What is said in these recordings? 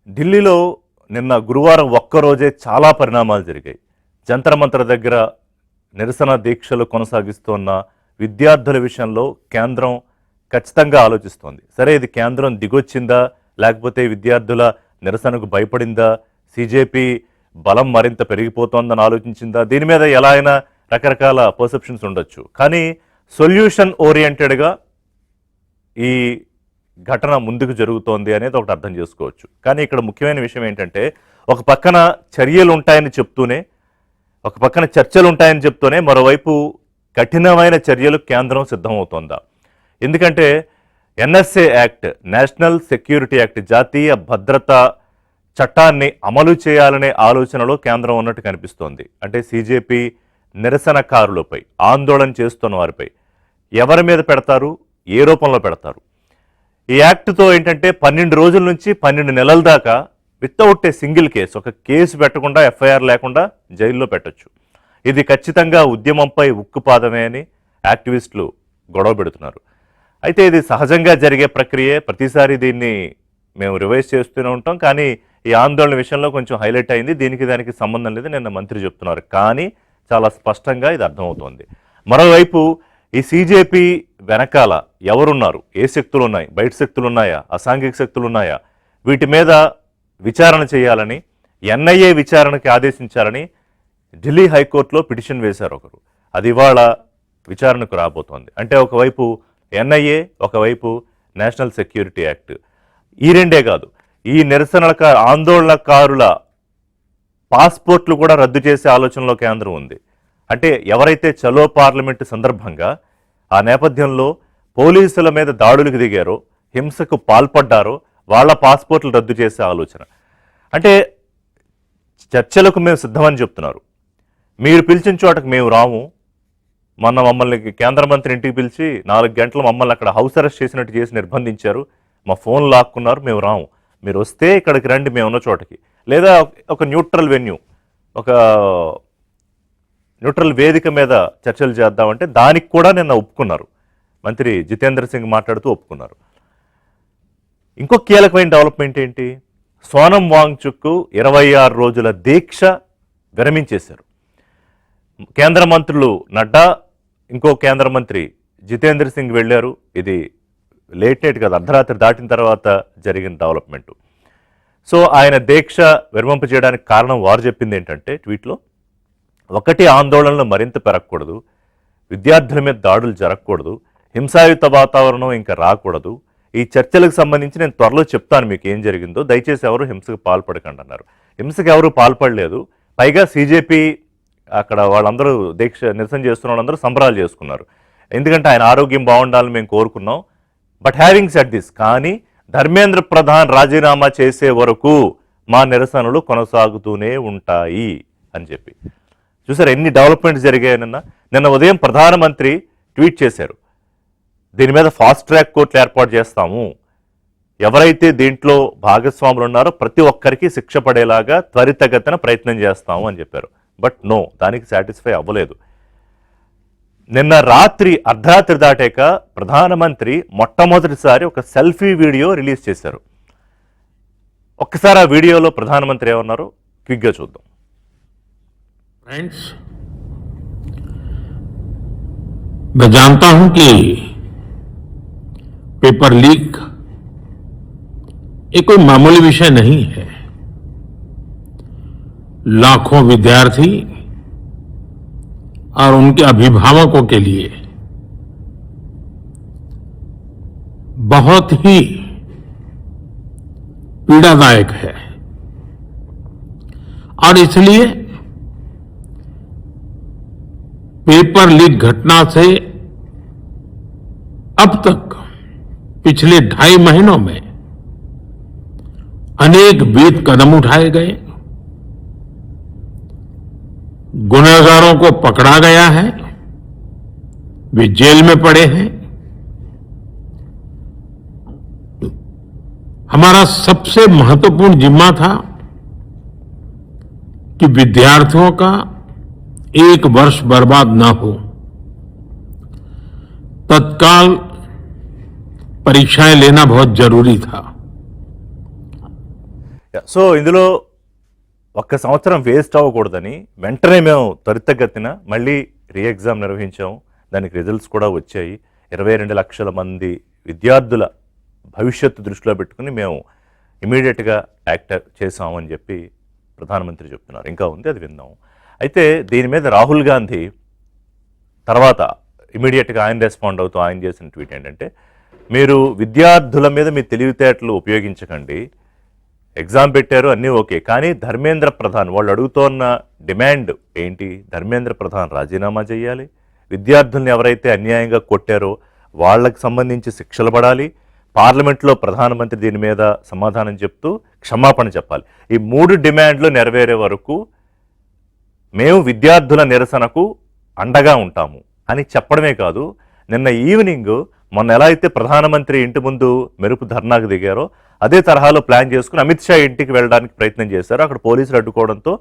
ఢిల్లీలో నిన్న గురువారం ఒక్కరోజే చాలా పరిణామాలు జరిగాయి. జంతర్ మంతర్ దగ్గర నిరసన దీక్షలు కొనసాగిస్తున్న విద్యార్థుల విషయంలో కేంద్రం ఖచ్చితంగా ఆలోచిస్తోంది. సరే, ఇది కేంద్రం దిగొచ్చిందా, లేకపోతే విద్యార్థుల నిరసనకు భయపడిందా, సీజేపీ బలం మరింత పెరిగిపోతోందని ఆలోచించిందా, దీని మీద ఎలా అయినా రకరకాల పర్సెప్షన్స్ ఉండొచ్చు. కానీ సొల్యూషన్ ఓరియంటెడ్గా ఈ ఘటన ముందుకు జరుగుతోంది అనేది ఒకటి అర్థం చేసుకోవచ్చు. కానీ ఇక్కడ ముఖ్యమైన విషయం ఏంటంటే, ఒక పక్కన చర్యలు ఉంటాయని చెప్తూనే, ఒక పక్కన చర్చలు ఉంటాయని చెప్తూనే మరోవైపు కఠినమైన చర్యలు కేంద్రం సిద్ధమవుతోందా? ఎందుకంటే NSA act, national security act, జాతీయ భద్రతా చట్టాన్ని అమలు చేయాలనే ఆలోచనలో కేంద్రం ఉన్నట్టు కనిపిస్తోంది. అంటే సీజేపీ నిరసనకారులపై, ఆందోళన చేస్తున్న వారిపై ఎవరి మీద పెడతారు, ఏ రూపంలో పెడతారు? ఈ యాక్ట్తో ఏంటంటే 12 రోజుల నుంచి 12 నెలల దాకా వితౌట్ ఏ సింగిల్ కేసు, ఒక కేసు పెట్టకుండా, ఎఫ్ఐఆర్ లేకుండా జైల్లో పెట్టచ్చు. ఇది ఖచ్చితంగా ఉద్యమంపై ఉక్కుపాదమే అని యాక్టివిస్టులు గొడవ పెడుతున్నారు. అయితే ఇది సహజంగా జరిగే ప్రక్రియే, ప్రతిసారి దీన్ని మేము రివైజ్ చేస్తూనే ఉంటాం. కానీ ఈ ఆందోళన విషయంలో కొంచెం హైలైట్ అయింది. దానికి సంబంధం లేదు నిన్న మంత్రి చెప్తున్నారు. కానీ చాలా స్పష్టంగా ఇది అర్థమవుతోంది. మరోవైపు ఈ సీజేపీ వెనకాల ఎవరున్నారు, ఏ శక్తులు ఉన్నాయి, బయట శక్తులు ఉన్నాయా, అసాంఘిక శక్తులు ఉన్నాయా, వీటి మీద విచారణ చేయాలని, ఎన్ఐఏ విచారణకి ఆదేశించాలని ఢిల్లీ హైకోర్టులో పిటిషన్ వేశారు ఒకరు. అది ఇవాళ విచారణకు రాబోతోంది. అంటే ఒకవైపు ఎన్ఐఏ, ఒకవైపు నేషనల్ సెక్యూరిటీ యాక్ట్. ఈ రెండే కాదు, ఈ ఆందోళనకారుల పాస్పోర్ట్లు కూడా రద్దు చేసే ఆలోచనలో కేంద్రం ఉంది. అంటే ఎవరైతే చలో పార్లమెంటు సందర్భంగా ఆ నేపథ్యంలో పోలీసుల మీద దాడులకు దిగారో, హింసకు పాల్పడ్డారో, వాళ్ళ పాస్పోర్ట్లు రద్దు చేసే ఆలోచన. అంటే చర్చలకు మేము సిద్ధమని చెప్తున్నారు. మీరు పిలిచిన చోటకు మేము రాము. మొన్న మమ్మల్ని కేంద్ర మంత్రి ఇంటికి పిలిచి 4 గంటలు మమ్మల్ని అక్కడ హౌస్ అరెస్ట్ చేసినట్టు చేసి నిర్బంధించారు, మా ఫోన్ లాక్కున్నారు, మేము రాము. మీరు వస్తే ఇక్కడికి రండి మేము ఉన్న చోటకి, లేదా ఒక న్యూట్రల్ వెన్యూ, ఒక న్యూట్రల్ వేదిక మీద చర్చలు చేద్దామంటే దానికి కూడా నిన్న ఒప్పుకున్నారు. మంత్రి జితేంద్ర సింగ్ మాట్లాడుతూ ఒప్పుకున్నారు. ఇంకో కీలకమైన డెవలప్మెంట్ ఏంటి? సోనం వాంగ్చుక్ 26 రోజుల దీక్ష విరమించేశారు. కేంద్ర మంత్రులు నడ్డా, ఇంకో కేంద్ర మంత్రి జితేంద్ర సింగ్ వెళ్ళారు. ఇది లేట్ నైట్ కాదు, అర్ధరాత్రి దాటిన తర్వాత జరిగిన డెవలప్మెంట్. సో ఆయన దీక్ష విరమింప చేయడానికి కారణం వారు చెప్పింది ఏంటంటే ట్వీట్లో, ఒకటి, ఆందోళనలు మరింత పెరగకూడదు, విద్యార్థుల మీద దాడులు జరగకూడదు, హింసాయుత వాతావరణం ఇంకా రాకూడదు. ఈ చర్చలకు సంబంధించి నేను త్వరలో చెప్తాను మీకు ఏం జరిగిందో, దయచేసి ఎవరు హింసకు పాల్పడకండి అన్నారు. హింసకు ఎవరు పాల్పడలేదు. పైగా సీజేపీ అక్కడ వాళ్ళందరూ నిరసన చేస్తున్న వాళ్ళందరూ సంబరాలు చేసుకున్నారు. ఎందుకంటే ఆయన ఆరోగ్యం బాగుండాలని మేము కోరుకున్నాం. బట్ హ్యావింగ్ సెడ్ దిస్, కానీ ధర్మేంద్ర ప్రధాన్ రాజీనామా చేసే వరకు మా నిరసనలు కొనసాగుతూనే ఉంటాయి అని చెప్పి. చూసారు ఎన్ని డెవలప్మెంట్స్ జరిగాయి. నిన్న ఉదయం ప్రధానమంత్రి ట్వీట్ చేశారు, దీని మీద ఫాస్ట్ ట్రాక్ కోర్టులు ఏర్పాటు చేస్తాము, ఎవరైతే దీంట్లో భాగస్వాములు ఉన్నారో ప్రతి ఒక్కరికి శిక్ష పడేలాగా త్వరితగతిన ప్రయత్నం చేస్తాము అని చెప్పారు. బట్ నో, దానికి సాటిస్ఫై అవ్వలేదు. నిన్న రాత్రి అర్ధరాత్రి దాటాక ప్రధానమంత్రి మొట్టమొదటిసారి ఒక సెల్ఫీ వీడియో రిలీజ్ చేశారు. ఒక్కసారి ఆ వీడియోలో ప్రధానమంత్రి ఏమన్నారో క్విక్గా చూద్దాం. फ्रेंड्स, मैं जानता हूं कि पेपर लीक ये कोई मामूली विषय नहीं है. लाखों विद्यार्थी और उनके अभिभावकों के लिए बहुत ही पीड़ादायक है. और इसलिए पेपर लीक घटना से अब तक पिछले 2.5 महीनों में अनेक विध कदम उठाए गए, गुनहगारों को पकड़ा गया है, वे जेल में पड़े हैं. हमारा सबसे महत्वपूर्ण जिम्मा था कि विद्यार्थियों का 1 वर्ष बर्बाद न हो. तत्काल परीक्षाएं लेना बहुत जरूरी था. సో ఇందులో ఒక్క సంవత్సరం వేస్ట్ అవ్వకూడదని వెంటనే మేము త్వరితగతిన మళ్ళీ రీఎగ్జామ్ నిర్వహించాము. దానికి రిజల్ట్స్ కూడా వచ్చాయి. 22 లక్షల మంది విద్యార్థుల భవిష్యత్తు దృష్టిలో పెట్టుకుని మేము ఇమీడియట్గా యాక్ట్ చేసాము అని చెప్పి ప్రధానమంత్రి చెప్తున్నారు. ఇంకా ఉంది, అది విందాం. అయితే దీని మీద రాహుల్ గాంధీ తర్వాత ఇమీడియట్గా ఆయన రెస్పాండ్ అవుతూ ఆయన చేసిన ట్వీట్ ఏంటంటే, మీరు విద్యార్థుల మీద మీ తెలివితేటలు ఉపయోగించకండి, ఎగ్జామ్ పెట్టారు అన్నీ ఓకే, కానీ ధర్మేంద్ర ప్రధాన్ వాళ్ళు అడుగుతోన్న డిమాండ్ ఏంటి? ధర్మేంద్ర ప్రధాన్ రాజీనామా చేయాలి, విద్యార్థుల్ని ఎవరైతే అన్యాయంగా కొట్టారో వాళ్ళకి సంబంధించి శిక్షలు పడాలి, పార్లమెంట్లో ప్రధానమంత్రి దీని మీద సమాధానం చెప్తూ క్షమాపణ చెప్పాలి. ఈ 3 డిమాండ్లు నెరవేరే వరకు మేము విద్యార్థుల నిరసనకు అండగా ఉంటాము అని చెప్పడమే కాదు, నిన్న ఈవినింగ్ మొన్న ఎలా అయితే ప్రధానమంత్రి ఇంటి ముందు మెరుపు ధర్నాకు దిగారో అదే తరహాలో ప్లాన్ చేసుకుని అమిత్ షా ఇంటికి వెళ్ళడానికి ప్రయత్నం చేశారు. అక్కడ పోలీసులు అడ్డుకోవడంతో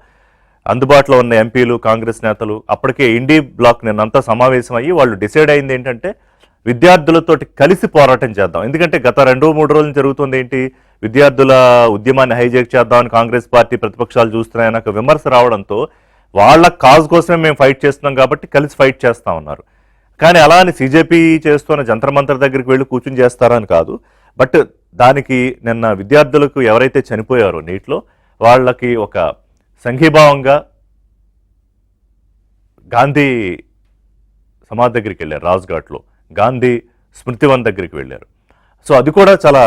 అందుబాటులో ఉన్న ఎంపీలు, కాంగ్రెస్ నేతలు, అప్పటికే ఇండీ బ్లాక్ నిన్నంతా సమావేశం అయ్యి వాళ్ళు డిసైడ్ అయింది ఏంటంటే విద్యార్థులతోటి కలిసి పోరాటం చేద్దాం. ఎందుకంటే గత 2-3 రోజులు జరుగుతుంది ఏంటి, విద్యార్థుల ఉద్యమాన్ని హైజాక్ చేద్దామని కాంగ్రెస్ పార్టీ ప్రతిపక్షాలు చూస్తున్నాయని ఒక విమర్శ రావడంతో వాళ్ళ కాజ్ కోసమే మేము ఫైట్ చేస్తున్నాం కాబట్టి కలిసి ఫైట్ చేస్తా ఉన్నారు. కానీ అలా అని సీజేపీ చేస్తున్న జంతర్ మంతర్ దగ్గరికి వెళ్ళి కూర్చుని చేస్తారని కాదు. బట్ దానికి నిన్న విద్యార్థులకు ఎవరైతే చనిపోయారో నీటిలో వాళ్ళకి ఒక సంఘీభావంగా గాంధీ సమాధి దగ్గరికి వెళ్ళారు, రాజ్ఘాట్లో గాంధీ స్మృతివన్ దగ్గరికి వెళ్ళారు. సో అది కూడా చాలా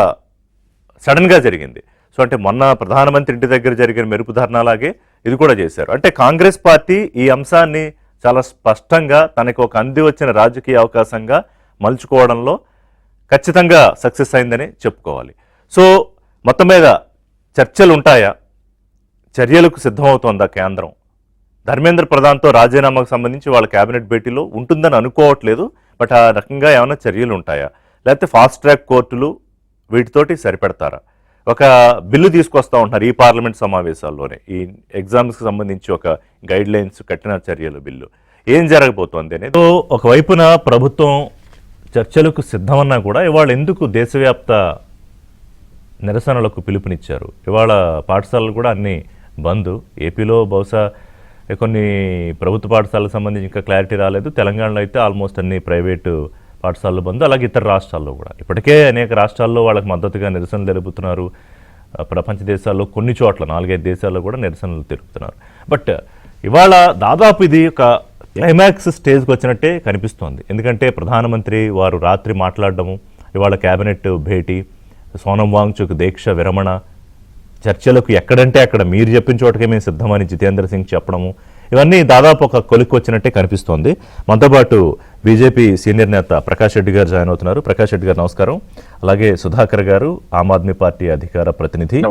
సడన్గా జరిగింది. సో అంటే మొన్న ప్రధానమంత్రి ఇంటి దగ్గర జరిగిన మెరుపు ధర్నాలాగే ఇది కూడా చేశారు. అంటే కాంగ్రెస్ పార్టీ ఈ అంశాన్ని చాలా స్పష్టంగా తనకు ఒక అంది వచ్చిన రాజకీయ అవకాశంగా మలుచుకోవడంలో ఖచ్చితంగా సక్సెస్ అయిందని చెప్పుకోవాలి. సో మొత్తం మీద చర్చలు ఉంటాయా, చర్యలకు సిద్ధమవుతోందా కేంద్రం? ధర్మేంద్ర ప్రధాన్తో రాజీనామాకు సంబంధించి వాళ్ళ కేబినెట్ భేటీలో ఉంటుందని అనుకోవట్లేదు. బట్ ఆ రకంగా ఏమైనా చర్యలు ఉంటాయా, లేకపోతే ఫాస్ట్ ట్రాక్ కోర్టులు వీటితోటి సరిపెడతారా? ఒక బిల్లు తీసుకొస్తా ఉంటున్నారు ఈ పార్లమెంట్ సమావేశాల్లోనే, ఈ ఎగ్జామ్స్కి సంబంధించి ఒక గైడ్ లైన్స్, కఠిన చర్యల బిల్లు. ఏం జరగబోతోంది అనేది. సో ఒకవైపున ప్రభుత్వం చర్చలకు సిద్ధమన్నా కూడా ఇవాళ ఎందుకు దేశవ్యాప్త నిరసనలకు పిలుపునిచ్చారు? ఇవాళ పాఠశాలలు కూడా అన్ని బంద్. ఏపీలో బహుశా కొన్ని ప్రభుత్వ పాఠశాలకు సంబంధించి ఇంకా క్లారిటీ రాలేదు. తెలంగాణలో అయితే ఆల్మోస్ట్ అన్ని ప్రైవేటు పాఠశాలలు బంద్. అలాగే ఇతర రాష్ట్రాల్లో కూడా ఇప్పటికే అనేక రాష్ట్రాల్లో వాళ్ళకి మద్దతుగా నిరసనలు తెలుపుతున్నారు. ప్రపంచ దేశాల్లో కొన్ని చోట్ల 4-5 దేశాల్లో కూడా నిరసనలు తెలుపుతున్నారు. బట్ ఇవాళ దాదాపు ఇది ఒక క్లైమాక్స్ స్టేజ్కి వచ్చినట్టే కనిపిస్తోంది. ఎందుకంటే ప్రధానమంత్రి వారు రాత్రి మాట్లాడడము, ఇవాళ కేబినెట్ భేటీ, సోనం వాంగ్చుక్ దీక్ష విరమణ, చర్చలకు ఎక్కడంటే అక్కడ మీరు చెప్పిన చోటకే మేము సిద్ధమని జితేంద్ర సింగ్ చెప్పడము, ఇవన్నీ దాదాపు ఒక కొలిక్కి వచ్చినట్టే కనిపిస్తోంది. మనతో పాటు బీజేపీ సీనియర్ నేత ప్రకాష్ రెడ్డి గారు జాయిన్ అవుతున్నారు. ప్రకాష్ రెడ్డి గారు నమస్కారం. అలాగే సుధాకర్ గారు ఆమ్ ఆద్మీ పార్టీ అధికార ప్రతినిధి,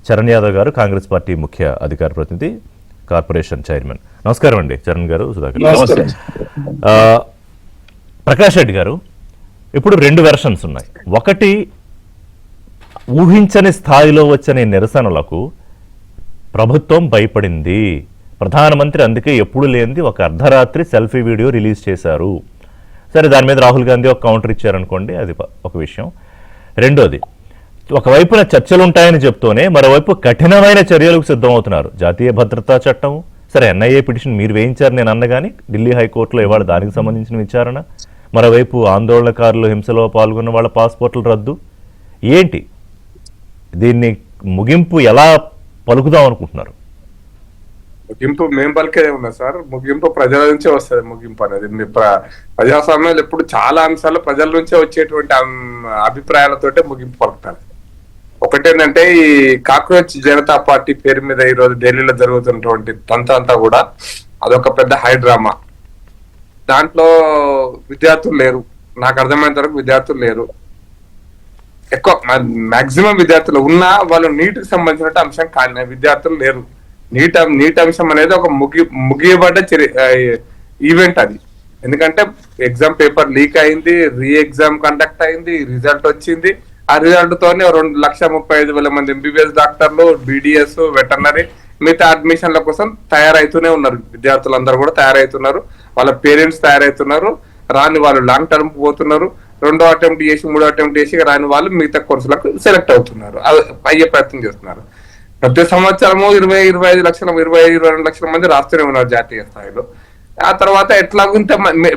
చరణ్ యాదవ్ గారు కాంగ్రెస్ పార్టీ ముఖ్య అధికార ప్రతినిధి, కార్పొరేషన్ చైర్మన్. నమస్కారం అండి చరణ్ గారు, సుధాకర్ గారు. ప్రకాష్ రెడ్డి గారు, ఇప్పుడు 2 వెర్షన్స్ ఉన్నాయి. ఒకటి, ఊహించని స్థాయిలో వచ్చిన నిరసనలకు ప్రభుత్వం భయపడింది, ప్రధానమంత్రి అందుకే ఎప్పుడు లేనిది ఒక అర్ధరాత్రి సెల్ఫీ వీడియో రిలీజ్ చేశారు. సరే, దాని మీద రాహుల్ గాంధీ ఒక కౌంటర్ ఇచ్చారనుకోండి, అది ఒక విషయం. రెండోది, ఒకవైపున చర్చలు ఉంటాయని చెప్తూనే మరోవైపు కఠినమైన చర్యలకు సిద్ధమవుతున్నారు. జాతీయ భద్రతా చట్టం, సరే ఎన్ఐఏ పిటిషన్ మీరు వేయించారు నేను అన్న కానీ ఢిల్లీ హైకోర్టులో ఇవాళ దానికి సంబంధించిన విచారణ, మరోవైపు ఆందోళనకారులు హింసలో పాల్గొన్న వాళ్ళ పాస్పోర్టులు రద్దు. ఏంటి దీన్ని ముగింపు ఎలా పలుకుదాం అనుకుంటున్నారు? ముగింపు మేము పలికేదే ఉన్నా సార్, ముగింపు ప్రజల నుంచే వస్తుంది. ముగింపు అనేది ప్రజాస్వామ్యాలు ఎప్పుడు చాలా అంశాలు ప్రజల నుంచే వచ్చేటువంటి అభిప్రాయాలతోటే ముగింపు పలుకుతారు. ఒకటేంటంటే ఈ కాక్రోచ్ జనతా పార్టీ పేరు మీద ఈ రోజు ఢిల్లీలో జరుగుతున్నటువంటి తంతు అంతా కూడా అదొక పెద్ద హైడ్రామా. దాంట్లో విద్యార్థులు లేరు, నాకు అర్థమైనంత వరకు విద్యార్థులు లేరు. ఎక్కువ మాక్సిమం విద్యార్థులు ఉన్నా వాళ్ళు నీటికి సంబంధించిన అంశం కానీ విద్యార్థులు లేరు. నీట్ అంశం అనేది ఒక ముగియబడ్డ ఈవెంట్ అది. ఎందుకంటే ఎగ్జామ్ పేపర్ లీక్ అయింది, రీ ఎగ్జామ్ కండక్ట్ అయింది, రిజల్ట్ వచ్చింది. ఆ రిజల్ట్ తోనే 2,35,000 మంది ఎంబీబీఎస్ డాక్టర్లు, బీడీఎస్, వెటర్నరీ, మిగతా అడ్మిషన్ల కోసం తయారైతూనే ఉన్నారు. విద్యార్థులందరూ కూడా తయారైతున్నారు, వాళ్ళ పేరెంట్స్ తయారైతున్నారు. రాని వాళ్ళు లాంగ్ టర్మ్ పోతున్నారు, 2వ అటెంప్ట్ చేసి 3వ అటెంప్ట్ చేసి రాని వాళ్ళు మిగతా కోర్సులకు సెలెక్ట్ అవుతున్నారు, అయ్యే ప్రయత్నం చేస్తున్నారు. ప్రతి సంవత్సరము 20-25 లక్షల 22 లక్షల మంది రాస్తూనే ఉన్నారు జాతీయ స్థాయిలో. ఆ తర్వాత ఎట్లాగో ఇంత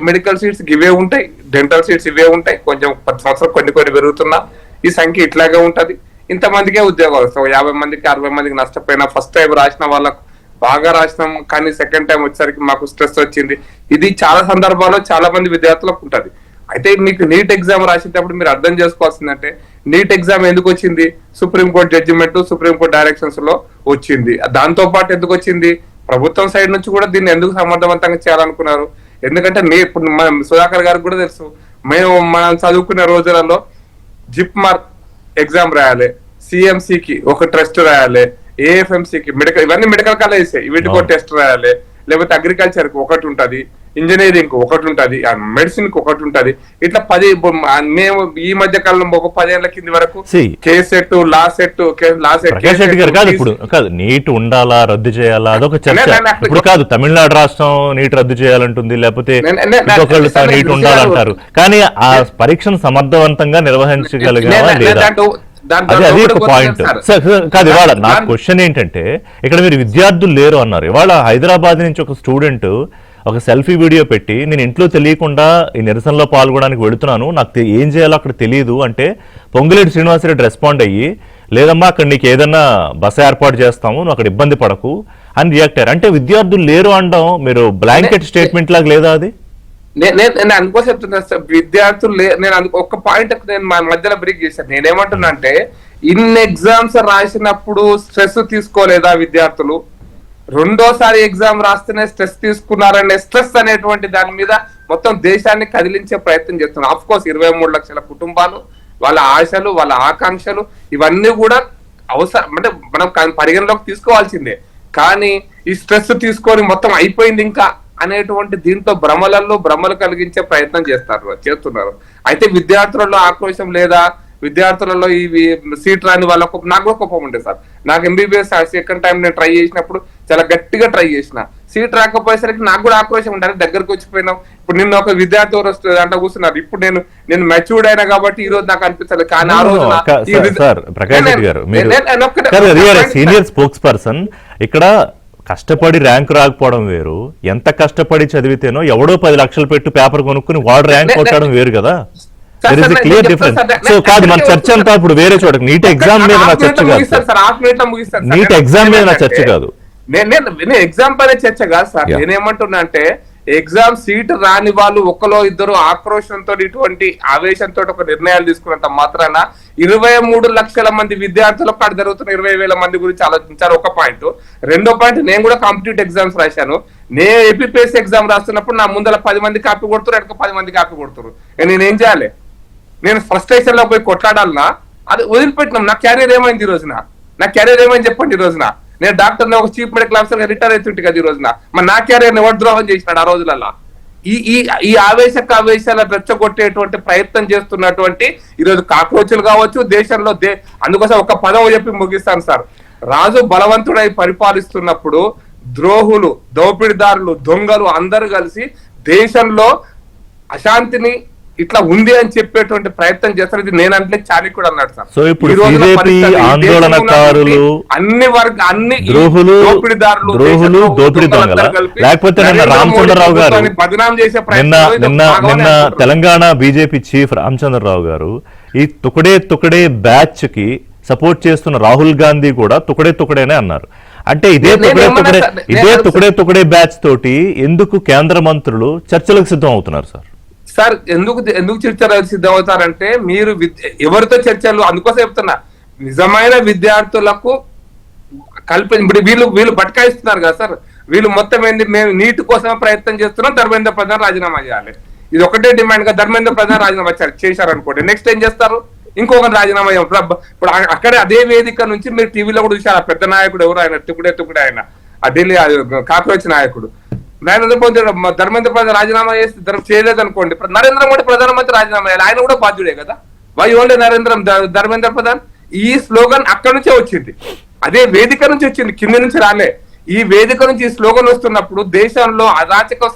మెడికల్ సీట్స్ ఇవే ఉంటాయి, డెంటల్ సీట్స్ ఇవే ఉంటాయి, కొంచెం ప్రతి సంవత్సరం కొన్ని పెరుగుతున్నా ఈ సంఖ్య ఇట్లాగే ఉంటది. ఇంతమందికే ఉద్యోగాలు వస్తాయి. 50 మందికి 60 మందికి నష్టపోయినా ఫస్ట్ టైం రాసిన వాళ్ళకు బాగా రాసినాం, కానీ సెకండ్ టైం వచ్చేసరికి మాకు స్ట్రెస్ వచ్చింది. ఇది చాలా సందర్భాల్లో చాలా మంది విద్యార్థులకు ఉంటది. అయితే మీకు నీట్ ఎగ్జామ్ రాసేటప్పుడు మీరు అర్థం చేసుకోవాల్సిందంటే నీట్ ఎగ్జామ్ ఎందుకు వచ్చింది? సుప్రీంకోర్టు జడ్జిమెంట్, సుప్రీంకోర్టు డైరెక్షన్స్ లో వచ్చింది. దాంతో పాటు ఎందుకు వచ్చింది? ప్రభుత్వం సైడ్ నుంచి కూడా దీన్ని ఎందుకు సమర్థవంతంగా చేయాలనుకున్నారు? ఎందుకంటే ఇప్పుడు సుధాకర్ గారికి కూడా తెలుసు, మనం చదువుకునే రోజులలో జిప్మార్ ఎగ్జామ్ రాయాలి, సిఎంసికి ఒక టెస్ట్ రాయాలి, ఏఎఫ్ఎంసికి ఇవన్నీ మెడికల్ కాలేజెస్, వీటికి ఒక టెస్ట్ రాయాలి, లేకపోతే అగ్రికల్చర్ కి ఒకటి ఉంటది, ఇంజనీరింగ్ కి ఒకటి ఉంటది, మెడిసిన్ కి ఒకటి ఉంటది. ఇట్లా 10 మేము ఈ మధ్య కాలంలో ఒక 10 ఏళ్ల కింది వరకు కేసెట్, లా సెట్ కాదు నీట్ ఉండాలా రద్దు చేయాలా అదొక చర్చ. ఇప్పుడు కాదు తమిళనాడు రాష్ట్రం నీట్ రద్దు చేయాలంటుంది, లేకపోతే నీట్ ఉండాలంటారు. కానీ ఆ పరీక్షను సమర్థవంతంగా నిర్వహించగలిగామా లేదా అది ఒక పాయింట్ కాదు. ఇవాళ నా క్వశ్చన్ ఏంటంటే ఇక్కడ మీరు విద్యార్థులు లేరు అన్నారు. ఇవాళ హైదరాబాద్ నుంచి ఒక స్టూడెంట్ ఒక సెల్ఫీ వీడియో పెట్టి నేను ఇంట్లో తెలియకుండా ఈ నిరసనలో పాల్గొనడానికి వెళుతున్నాను, నాకు ఏం చేయాలో అక్కడ తెలియదు అంటే పొంగులేటి శ్రీనివాసరెడ్డి రెస్పాండ్ అయ్యి లేదమ్మా అక్కడ నీకు ఏదన్నా బస ఏర్పాటు చేస్తాము, నువ్వు అక్కడ ఇబ్బంది పడకు అని రియాక్ట్ అయ్యారు. అంటే విద్యార్థులు లేరు అనడం మీరు బ్లాంకెట్ స్టేట్మెంట్ లాగా లేదా అది? నేను అనుకో చెప్తున్నా సార్, విద్యార్థులు నేను ఒక పాయింట్ నేను మా మధ్యలో బ్రేక్ చేశాను. నేనేమంటున్నా అంటే ఇన్ని ఎగ్జామ్స్ రాసినప్పుడు స్ట్రెస్ తీసుకోలేదా విద్యార్థులు? రెండోసారి ఎగ్జామ్ రాస్తేనే స్ట్రెస్ తీసుకున్నారనే స్ట్రెస్ అనేటువంటి దాని మీద మొత్తం దేశాన్ని కదిలించే ప్రయత్నం చేస్తున్నారు. ఆఫ్ కోర్స్ 23 లక్షల కుటుంబాలు, వాళ్ళ ఆశలు, వాళ్ళ ఆకాంక్షలు ఇవన్నీ కూడా అవసరం, అంటే మనం పరిగణలోకి తీసుకోవాల్సిందే. కానీ ఈ స్ట్రెస్ తీసుకొని మొత్తం అయిపోయింది ఇంకా అనేటువంటి దీంతో భ్రమలు కలిగించే ప్రయత్నం చేస్తున్నారు. అయితే విద్యార్థులలో ఆక్రోశం లేదా? విద్యార్థులలో ఈ సీట్ రాని వాళ్ళకు నాకు కూడా కోపం ఉండే సార్. నాకు ఎంబీబీఎస్ సెకండ్ టైం నేను ట్రై చేసినప్పుడు చాలా గట్టిగా ట్రై చేసిన, సీట్ రాకపోయేసరికి నాకు కూడా ఆక్రోశం ఉండాలి. దగ్గరకు వచ్చిపోయినాం. ఇప్పుడు నిన్న ఒక విద్యార్థి ఎవరు అంటే కూర్చున్నారు. ఇప్పుడు నేను మెచ్యూర్డ్ అయినా కాబట్టి ఈ రోజు నాకు అనిపిస్తలేదు. కానీ ఆ రోజు సీనియర్ స్పోక్స్ పర్సన్ ఇక్కడ కష్టపడి ర్యాంక్ రాకపోవడం వేరు, ఎంత కష్టపడి చదివితేనో ఎవడో 10 లక్షలు పెట్టి పేపర్ కొనుక్కుని వాడు ర్యాంక్ కొట్టడం వేరు కదా. There is clear difference. So కాదు మన చర్చ అంతా ఇప్పుడు వేరే చోట నీట్ ఎగ్జామ్ మీద నా చర్చ కాదు, నీట్ ఎగ్జామ్ మీద నా చర్చ కాదు, నేను ఎగ్జామ్ పైన చర్చ కాదు సార్. నేనేమంటున్నా అంటే ఎగ్జామ్ సీట్ రాని వాళ్ళు ఒకలో ఇద్దరు ఆక్రోషంతో ఇటువంటి ఆవేశంతో ఒక నిర్ణయాలు తీసుకున్నంత మాత్రాన 23 లక్షల మంది విద్యార్థులకు అక్కడ జరుగుతున్న 20,000 మంది గురించి ఆలోచించారు. ఒక పాయింట్. రెండో పాయింట్, నేను కూడా కాంపిటేటివ్ ఎగ్జామ్స్ రాశాను. నేను ఏపీపీఎస్సీ ఎగ్జామ్ రాస్తున్నప్పుడు నా ముందర 10 మంది కాపీ కొడుతున్నారు, వెనక 10 మంది కాపీ కొడుతున్నారు. నేనేం చేయాలి? నేను ఫ్రస్ట్రేషన్ లో పోయి కొట్లాడాలన్నా? అది వదిలిపెట్టినాం. నా క్యారియర్ ఏమైంది ఈ రోజున? నా క్యారియర్ ఏమైంది చెప్పండి ఈ రోజున? నేను డాక్టర్ ఒక చీఫ్ మెడికల్ ఆఫీసర్ గా రిటైర్ అవుతుంటే కదా ఈ రోజున. మరి నా క్యారియర్ ఎవరు ద్రోహం చేసినాడు ఆ రోజులలో? ఈ ఆవేశాలు రెచ్చగొట్టేటువంటి ప్రయత్నం చేస్తున్నటువంటి ఈరోజు కాక్రోచులు కావచ్చు దేశంలో. అందుకోసం ఒక పదం చెప్పి ముగిస్తాను సార్. రాజు బలవంతుడై పరిపాలిస్తున్నప్పుడు ద్రోహులు, దోపిడిదారులు, దొంగలు అందరూ కలిసి దేశంలో అశాంతిని ఇట్లా ఉంది అని చెప్పేటువంటి ప్రయత్నం చేస్తారు. ఇది నేనంటే చాణక్యుడు అన్నాడు సార్. సో ఇప్పుడు బీజేపీ ఆందోళనకారులు అన్ని అన్ని దోపిడి దొంగల, లేకపోతే నిన్న రామచంద్రరావు గారు, నిన్న తెలంగాణ బీజేపీ చీఫ్ రామచంద్రరావు గారు ఈ తుకడే బ్యాచ్ కి సపోర్ట్ చేస్తున్న రాహుల్ గాంధీ కూడా తుకడేనే అన్నారు. అంటే ఇదే తుకడే బ్యాచ్ తోటి ఎందుకు కేంద్ర మంత్రులు చర్చలకు సిద్ధం అవుతున్నారు సార్? సార్ ఎందుకు చర్చలు సిద్ధమవుతారంటే మీరు ఎవరితో చర్చలు, అందుకోసం చెప్తున్నా నిజమైన విద్యార్థులకు ఇప్పుడు వీళ్ళు బట్కాయిస్తున్నారు కదా సార్. వీళ్ళు మొత్తం ఏంది, మేము నీటి కోసమే ప్రయత్నం చేస్తున్నాం, ధర్మేంద్ర ప్రధాన్ రాజీనామా చేయాలి, ఇది ఒకటే డిమాండ్ గా ధర్మేంద్ర ప్రధాన్ రాజీనామా చేశారనుకోండి, నెక్స్ట్ ఏం చేస్తారు? ఇంకొకరు రాజీనామా. ఇప్పుడు అక్కడే అదే వేదిక నుంచి మీరు టీవీలో కూడా చూసారు. ఆ పెద్ద నాయకుడు ఎవరు, ఆయన తుకుడే ఆయన, ఆ ఢిల్లీ కాక్రోచ్ నాయకుడు ధర్మేంద్ర ప్రధాన్ రాజీనామా చేయలేదు అనుకోండి, నరేంద్ర మోడీ ప్రధానమంత్రి రాజీనామా చేయాలి, ఆయన కూడా బాధ్యుడే కదా. Why only Dharmendra Pradhan? ఈ స్లోగన్ అక్కడి నుంచే వచ్చింది, అదే వేదిక నుంచి వచ్చింది, కింది నుంచి రాలే. ఈ వేదిక నుంచి ఈ స్లోగన్ వస్తున్నప్పుడు దేశంలో అరాచకం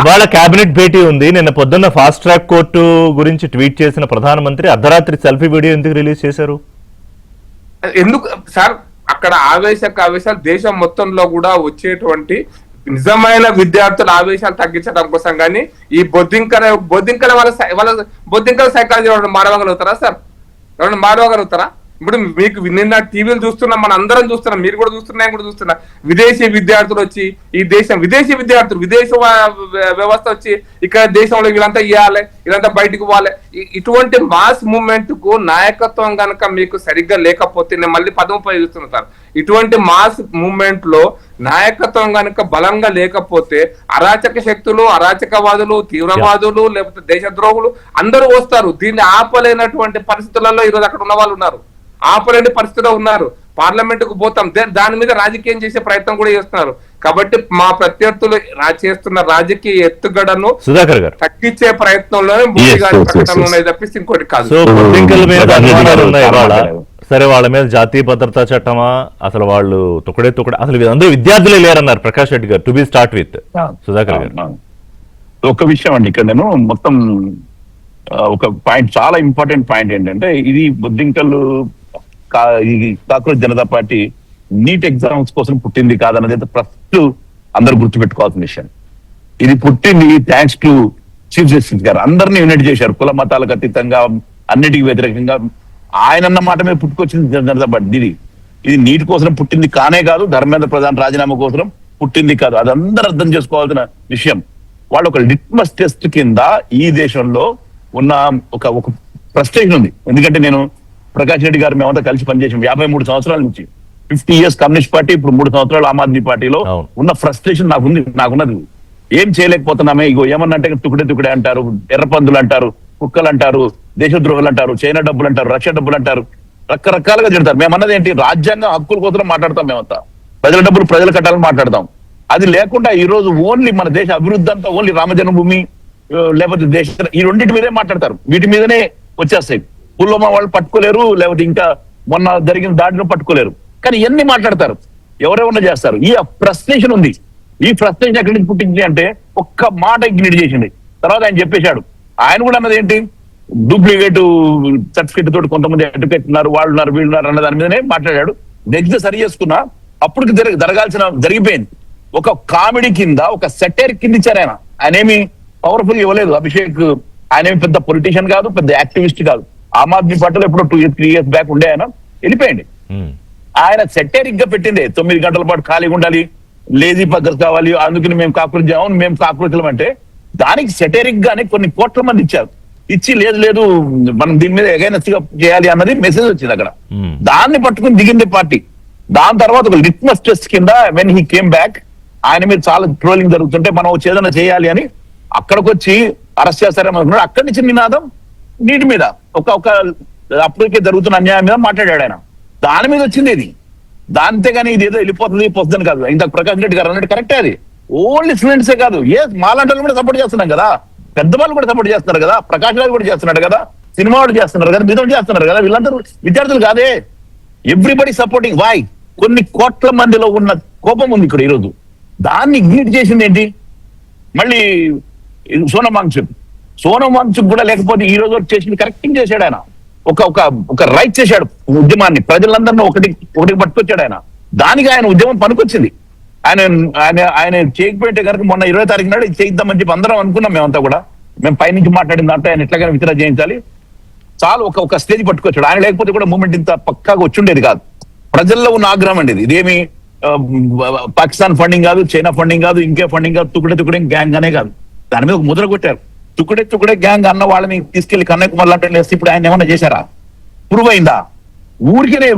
ఇవాళ కేబినెట్ భేటీ ఉంది. నిన్న పొద్దున్న ఫాస్ట్ ట్రాక్ కోర్టు గురించి ట్వీట్ చేసిన ప్రధానమంత్రి అర్ధరాత్రి సెల్ఫీ వీడియో ఎందుకు రిలీజ్ చేశారు? ఎందుకు సార్? అక్కడ ఆవేశాలు దేశం మొత్తంలో కూడా వచ్చేటువంటి నిజమైన విద్యార్థుల ఆవేశాలు తగ్గించడం కోసం కానీ ఈ బొద్దింకల వాళ్ళ బొద్దింకల సైకాలజీ మారవగలుగుతారా సార్? ఎవరైనా మారవగలుగుతారా? ఇప్పుడు మీకు నిన్న టీవీలు చూస్తున్నాం, మన అందరం చూస్తున్నాం, మీరు కూడా చూస్తున్నా, కూడా చూస్తున్నా. విదేశీ విద్యార్థులు వచ్చి ఈ దేశం విదేశీ విద్యార్థులు విదేశ వ్యవస్థ వచ్చి ఇక్కడ దేశంలో వీళ్ళంతా ఇవ్వాలి, వీళ్ళంతా బయటకు పోవాలి. ఇటువంటి మాస్ మూవ్మెంట్ కు నాయకత్వం కనుక మీకు సరిగ్గా లేకపోతే, నేను మళ్ళీ పదం ఉపయోగిస్తున్నాను సార్, ఇటువంటి మాస్ మూవ్మెంట్ లో నాయకత్వం కనుక బలంగా లేకపోతే అరాచక శక్తులు, అరాచకవాదులు, తీవ్రవాదులు, లేకపోతే దేశద్రోహులు అందరూ వస్తారు. దీన్ని ఆపలేనటువంటి పరిస్థితులలో ఈరోజు అక్కడ ఉన్న వాళ్ళు ఉన్నారు, ఆపలేని పరిస్థితిలో ఉన్నారు. పార్లమెంట్ కు పోతాం, దాని మీద రాజకీయం చేసే ప్రయత్నం కూడా చేస్తున్నారు. కాబట్టి మా ప్రత్యర్థులు చేస్తున్న రాజకీయ ఎత్తుగడను సుధాకర్ గారు తగ్గించే ప్రయత్నంలోనే మోడీ గారి ప్రకటనలు ఉన్నాయి తప్పిస్తే ఇంకోటి కాదు. సో బొద్దింకల మీద అనుమానాలు ఉన్నాయి ఇవాళ. సరే, వాళ్ళ మీద జాతీయ భద్రతా చట్టమా, అసలు వాళ్ళు తుకడే అసలు అందరూ విద్యార్థులే లేరన్నారు ప్రకాష్ రెడ్డి గారు. To be start with Sudhakar గారు ఒక విషయం అండి, ఇక్కడ నేను మొత్తం ఒక పాయింట్, చాలా ఇంపార్టెంట్ పాయింట్ ఏంటంటే, ఇది బొద్దింకలు cockroach Janata party NEET exams కోసం పుట్టింది కాదన్నది అయితే ఫస్ట్ అందరు గుర్తుపెట్టుకోవాల్సిన విషయం. ఇది పుట్టింది థ్యాంక్స్ టు చీఫ్ జస్టిస్ గారు. అందరినీ యూనైట్ చేశారు, కుల మతాలకు అతీతంగా, అన్నిటికీ వ్యతిరేకంగా. ఆయన అన్న మాట మీద పుట్టుకొచ్చింది జనతా పార్టీ. ఇది నీటి కోసం పుట్టింది కానే కాదు, ధర్మేంద్ర ప్రధాన్ రాజీనామా కోసం పుట్టింది కాదు. అది అందరూ అర్థం చేసుకోవాల్సిన విషయం. వాళ్ళు ఒక లిట్మస్ టెస్ట్ కింద ఈ దేశంలో ఉన్న ఒక ఫ్రస్ట్రేషన్ ఉంది. ఎందుకంటే నేను ప్రకాష్ రెడ్డి గారు మేమంతా కలిసి పనిచేసాం 53 సంవత్సరాల నుంచి. 50 years కమ్యూనిస్ట్ పార్టీ, ఇప్పుడు 3 సంవత్సరాలు ఆమ్ ఆద్మీ పార్టీలో ఉన్న ఫ్రస్ట్రేషన్ నాకున్నది. ఏం చేయలేకపోతున్నామే, ఇగో ఏమన్నంటే తుకుడే అంటారు, ఎర్రపందులు అంటారు, కుక్కలు అంటారు, దేశద్రోహులు అంటారు, చైనా డబ్బులు అంటారు, రష్యా డబ్బులు అంటారు, రకరకాలుగా తిడతారు. మేమన్నది ఏంటి, రాజ్యాంగ హక్కుల కోసం మాట్లాడతాం. మేమంతా ప్రజల డబ్బులు ప్రజలు కట్టాలని మాట్లాడతాం. అది లేకుండా ఈ రోజు ఓన్లీ మన దేశ అభివృద్ధి అంతా ఓన్లీ రామజన్మభూమి లేకపోతే దేశ, ఈ రెండింటి మీదే మాట్లాడతారు. వీటి మీదనే వచ్చేస్తాయి. పుల్వామా వాళ్ళు పట్టుకోలేరు, లేకపోతే ఇంకా మొన్న జరిగిన దాడిలో పట్టుకోలేరు. కానీ ఎన్ని మాట్లాడతారు, ఎవరెవరన్నా చేస్తారు. ఈ ఫ్రస్ట్రేషన్ ఉంది. ఈ ఫ్రస్ట్రేషన్ ఎక్కడి నుంచి పుట్టింది అంటే ఒక్క మాట ఇగ్నోర్ చేసింది. తర్వాత ఆయన చెప్పేశాడు. ఆయన కూడా అన్నది ఏంటి, డూప్లికేట్ సర్టిఫికేట్ తోటి కొంతమంది అడ్వకేట్ ఉన్నారు, వాళ్ళు ఉన్నారు, వీళ్ళు ఉన్నారు అన్న దాని మీదనే మాట్లాడాడు. నెక్స్ట్ సరి చేసుకున్నా అప్పటికి జరిగిపోయింది. ఒక కామెడీ కింద, ఒక సెటైర్ కింద ఇచ్చారు ఆయన. ఆయన ఏమి పవర్ఫుల్ ఇవ్వలేదు అభిషేక్. ఆయన ఏమి పెద్ద పొలిటీషియన్ కాదు, పెద్ద యాక్టివిస్ట్ కాదు. ఆమ్ ఆద్మీ పార్టీలో ఎప్పుడో 2-3 years బ్యాక్ ఉండే ఆయన వెళ్ళిపోయింది. ఆయన సెటైరిక్ గా పెట్టింది 9 గంటల పాటు ఖాళీగా ఉండాలి, లేజీ పద్ధతి కావాలి, అందుకని మేము కాక్రోచ్, అవును మేము కాక్రోచ్లం అంటే దానికి సెటైరిక్ గానే కొన్ని కోట్ల మంది ఇచ్చారు. ఇచ్చి లేదు మనం దీని మీద అగైనెస్ట్ గా చేయాలి అన్నది మెసేజ్ వచ్చింది అక్కడ. దాన్ని పట్టుకుని దిగింది పార్టీ. దాని తర్వాత ఒక లిట్మస్ టెస్ట్ కింద వెన్ హీ కేమ్ బ్యాక్, ఆయన మీద చాలా ట్రోలింగ్ జరుగుతుంటే మనం ఏదైనా చేయాలి అని అక్కడికి వచ్చి అరెస్ట్ చేస్తారేమనుకున్నాడు. అక్కడి నుంచి నినాదం నీటి మీద, ఒక అప్పటికే జరుగుతున్న అన్యాయం మీద మాట్లాడాడు ఆయన. దాని మీద వచ్చింది ఇది. దాంతే కానీ ఇది ఏదో వెళ్ళిపోతుంది కాదు. ఇందాక ప్రకాష్ రెడ్డి గారు అన్నట్టు కరెక్టే. అది ఓన్లీ స్టూడెంట్సే కాదు, మాలాంటి కూడా సపోర్ట్ చేస్తున్నాం కదా, పెద్దవాళ్ళు కూడా సపోర్ట్ చేస్తున్నారు కదా, ప్రకాష్ రాజు కూడా చేస్తున్నాడు కదా, సినిమా వాళ్ళు చేస్తున్నారు కదా, మిగతా చేస్తున్నారు కదా. వీళ్ళందరూ విద్యార్థులు కాదే, ఎవ్రీబడి సపోర్టింగ్. వై? కొన్ని కోట్ల మందిలో ఉన్న కోపం ఉంది ఇక్కడ ఈరోజు. దాన్ని ఇగ్నోర్ చేసింది ఏంటి, మళ్ళీ సోనం వాంగ్చుక్ కూడా లేకపోతే ఈ రోజు చేసింది కరెక్టింగ్ చేశాడు ఆయన. ఒక రైట్ చేశాడు ఉద్యమాన్ని, ప్రజలందరినీ ఒకటి పట్టుకొచ్చాడు ఆయన. దానికి ఆయన ఉద్యమం పనికొచ్చింది. ఆయన చేయకపోతే కనుక మొన్న 20వ తారీఖు నాడు చేయిద్దామని చెప్పి అందరం అనుకున్నాం. మేమంతా కూడా మేము పైనుంచి మాట్లాడిన దాంట్లో ఆయన ఎట్లాగైనా విత్డ్రా చేయించాలి, చాలు ఒక స్టేజ్ పట్టుకొచ్చాడు. ఆయన లేకపోతే కూడా మూమెంట్ ఇంత పక్కాగా వచ్చుండేది కాదు. ప్రజల్లో ఉన్న ఆగ్రహం అండి ఇది. ఇదేమి పాకిస్తాన్ ఫండింగ్ కాదు, చైనా ఫండింగ్ కాదు, ఇంకే ఫండింగ్ కాదు, తుకుడే గ్యాంగ్ అనే కాదు. దాని మీద ఒక ముద్ర కొట్టారు. తుకుడే గ్యాంగ్ అన్న వాళ్ళని తీసుకెళ్లి కన్యాకుమారి లాంటి వేస్తే ఇప్పుడు ఆయన ఏమన్నా చేశారా? ప్రూవ్ అయిందా? ఊరికే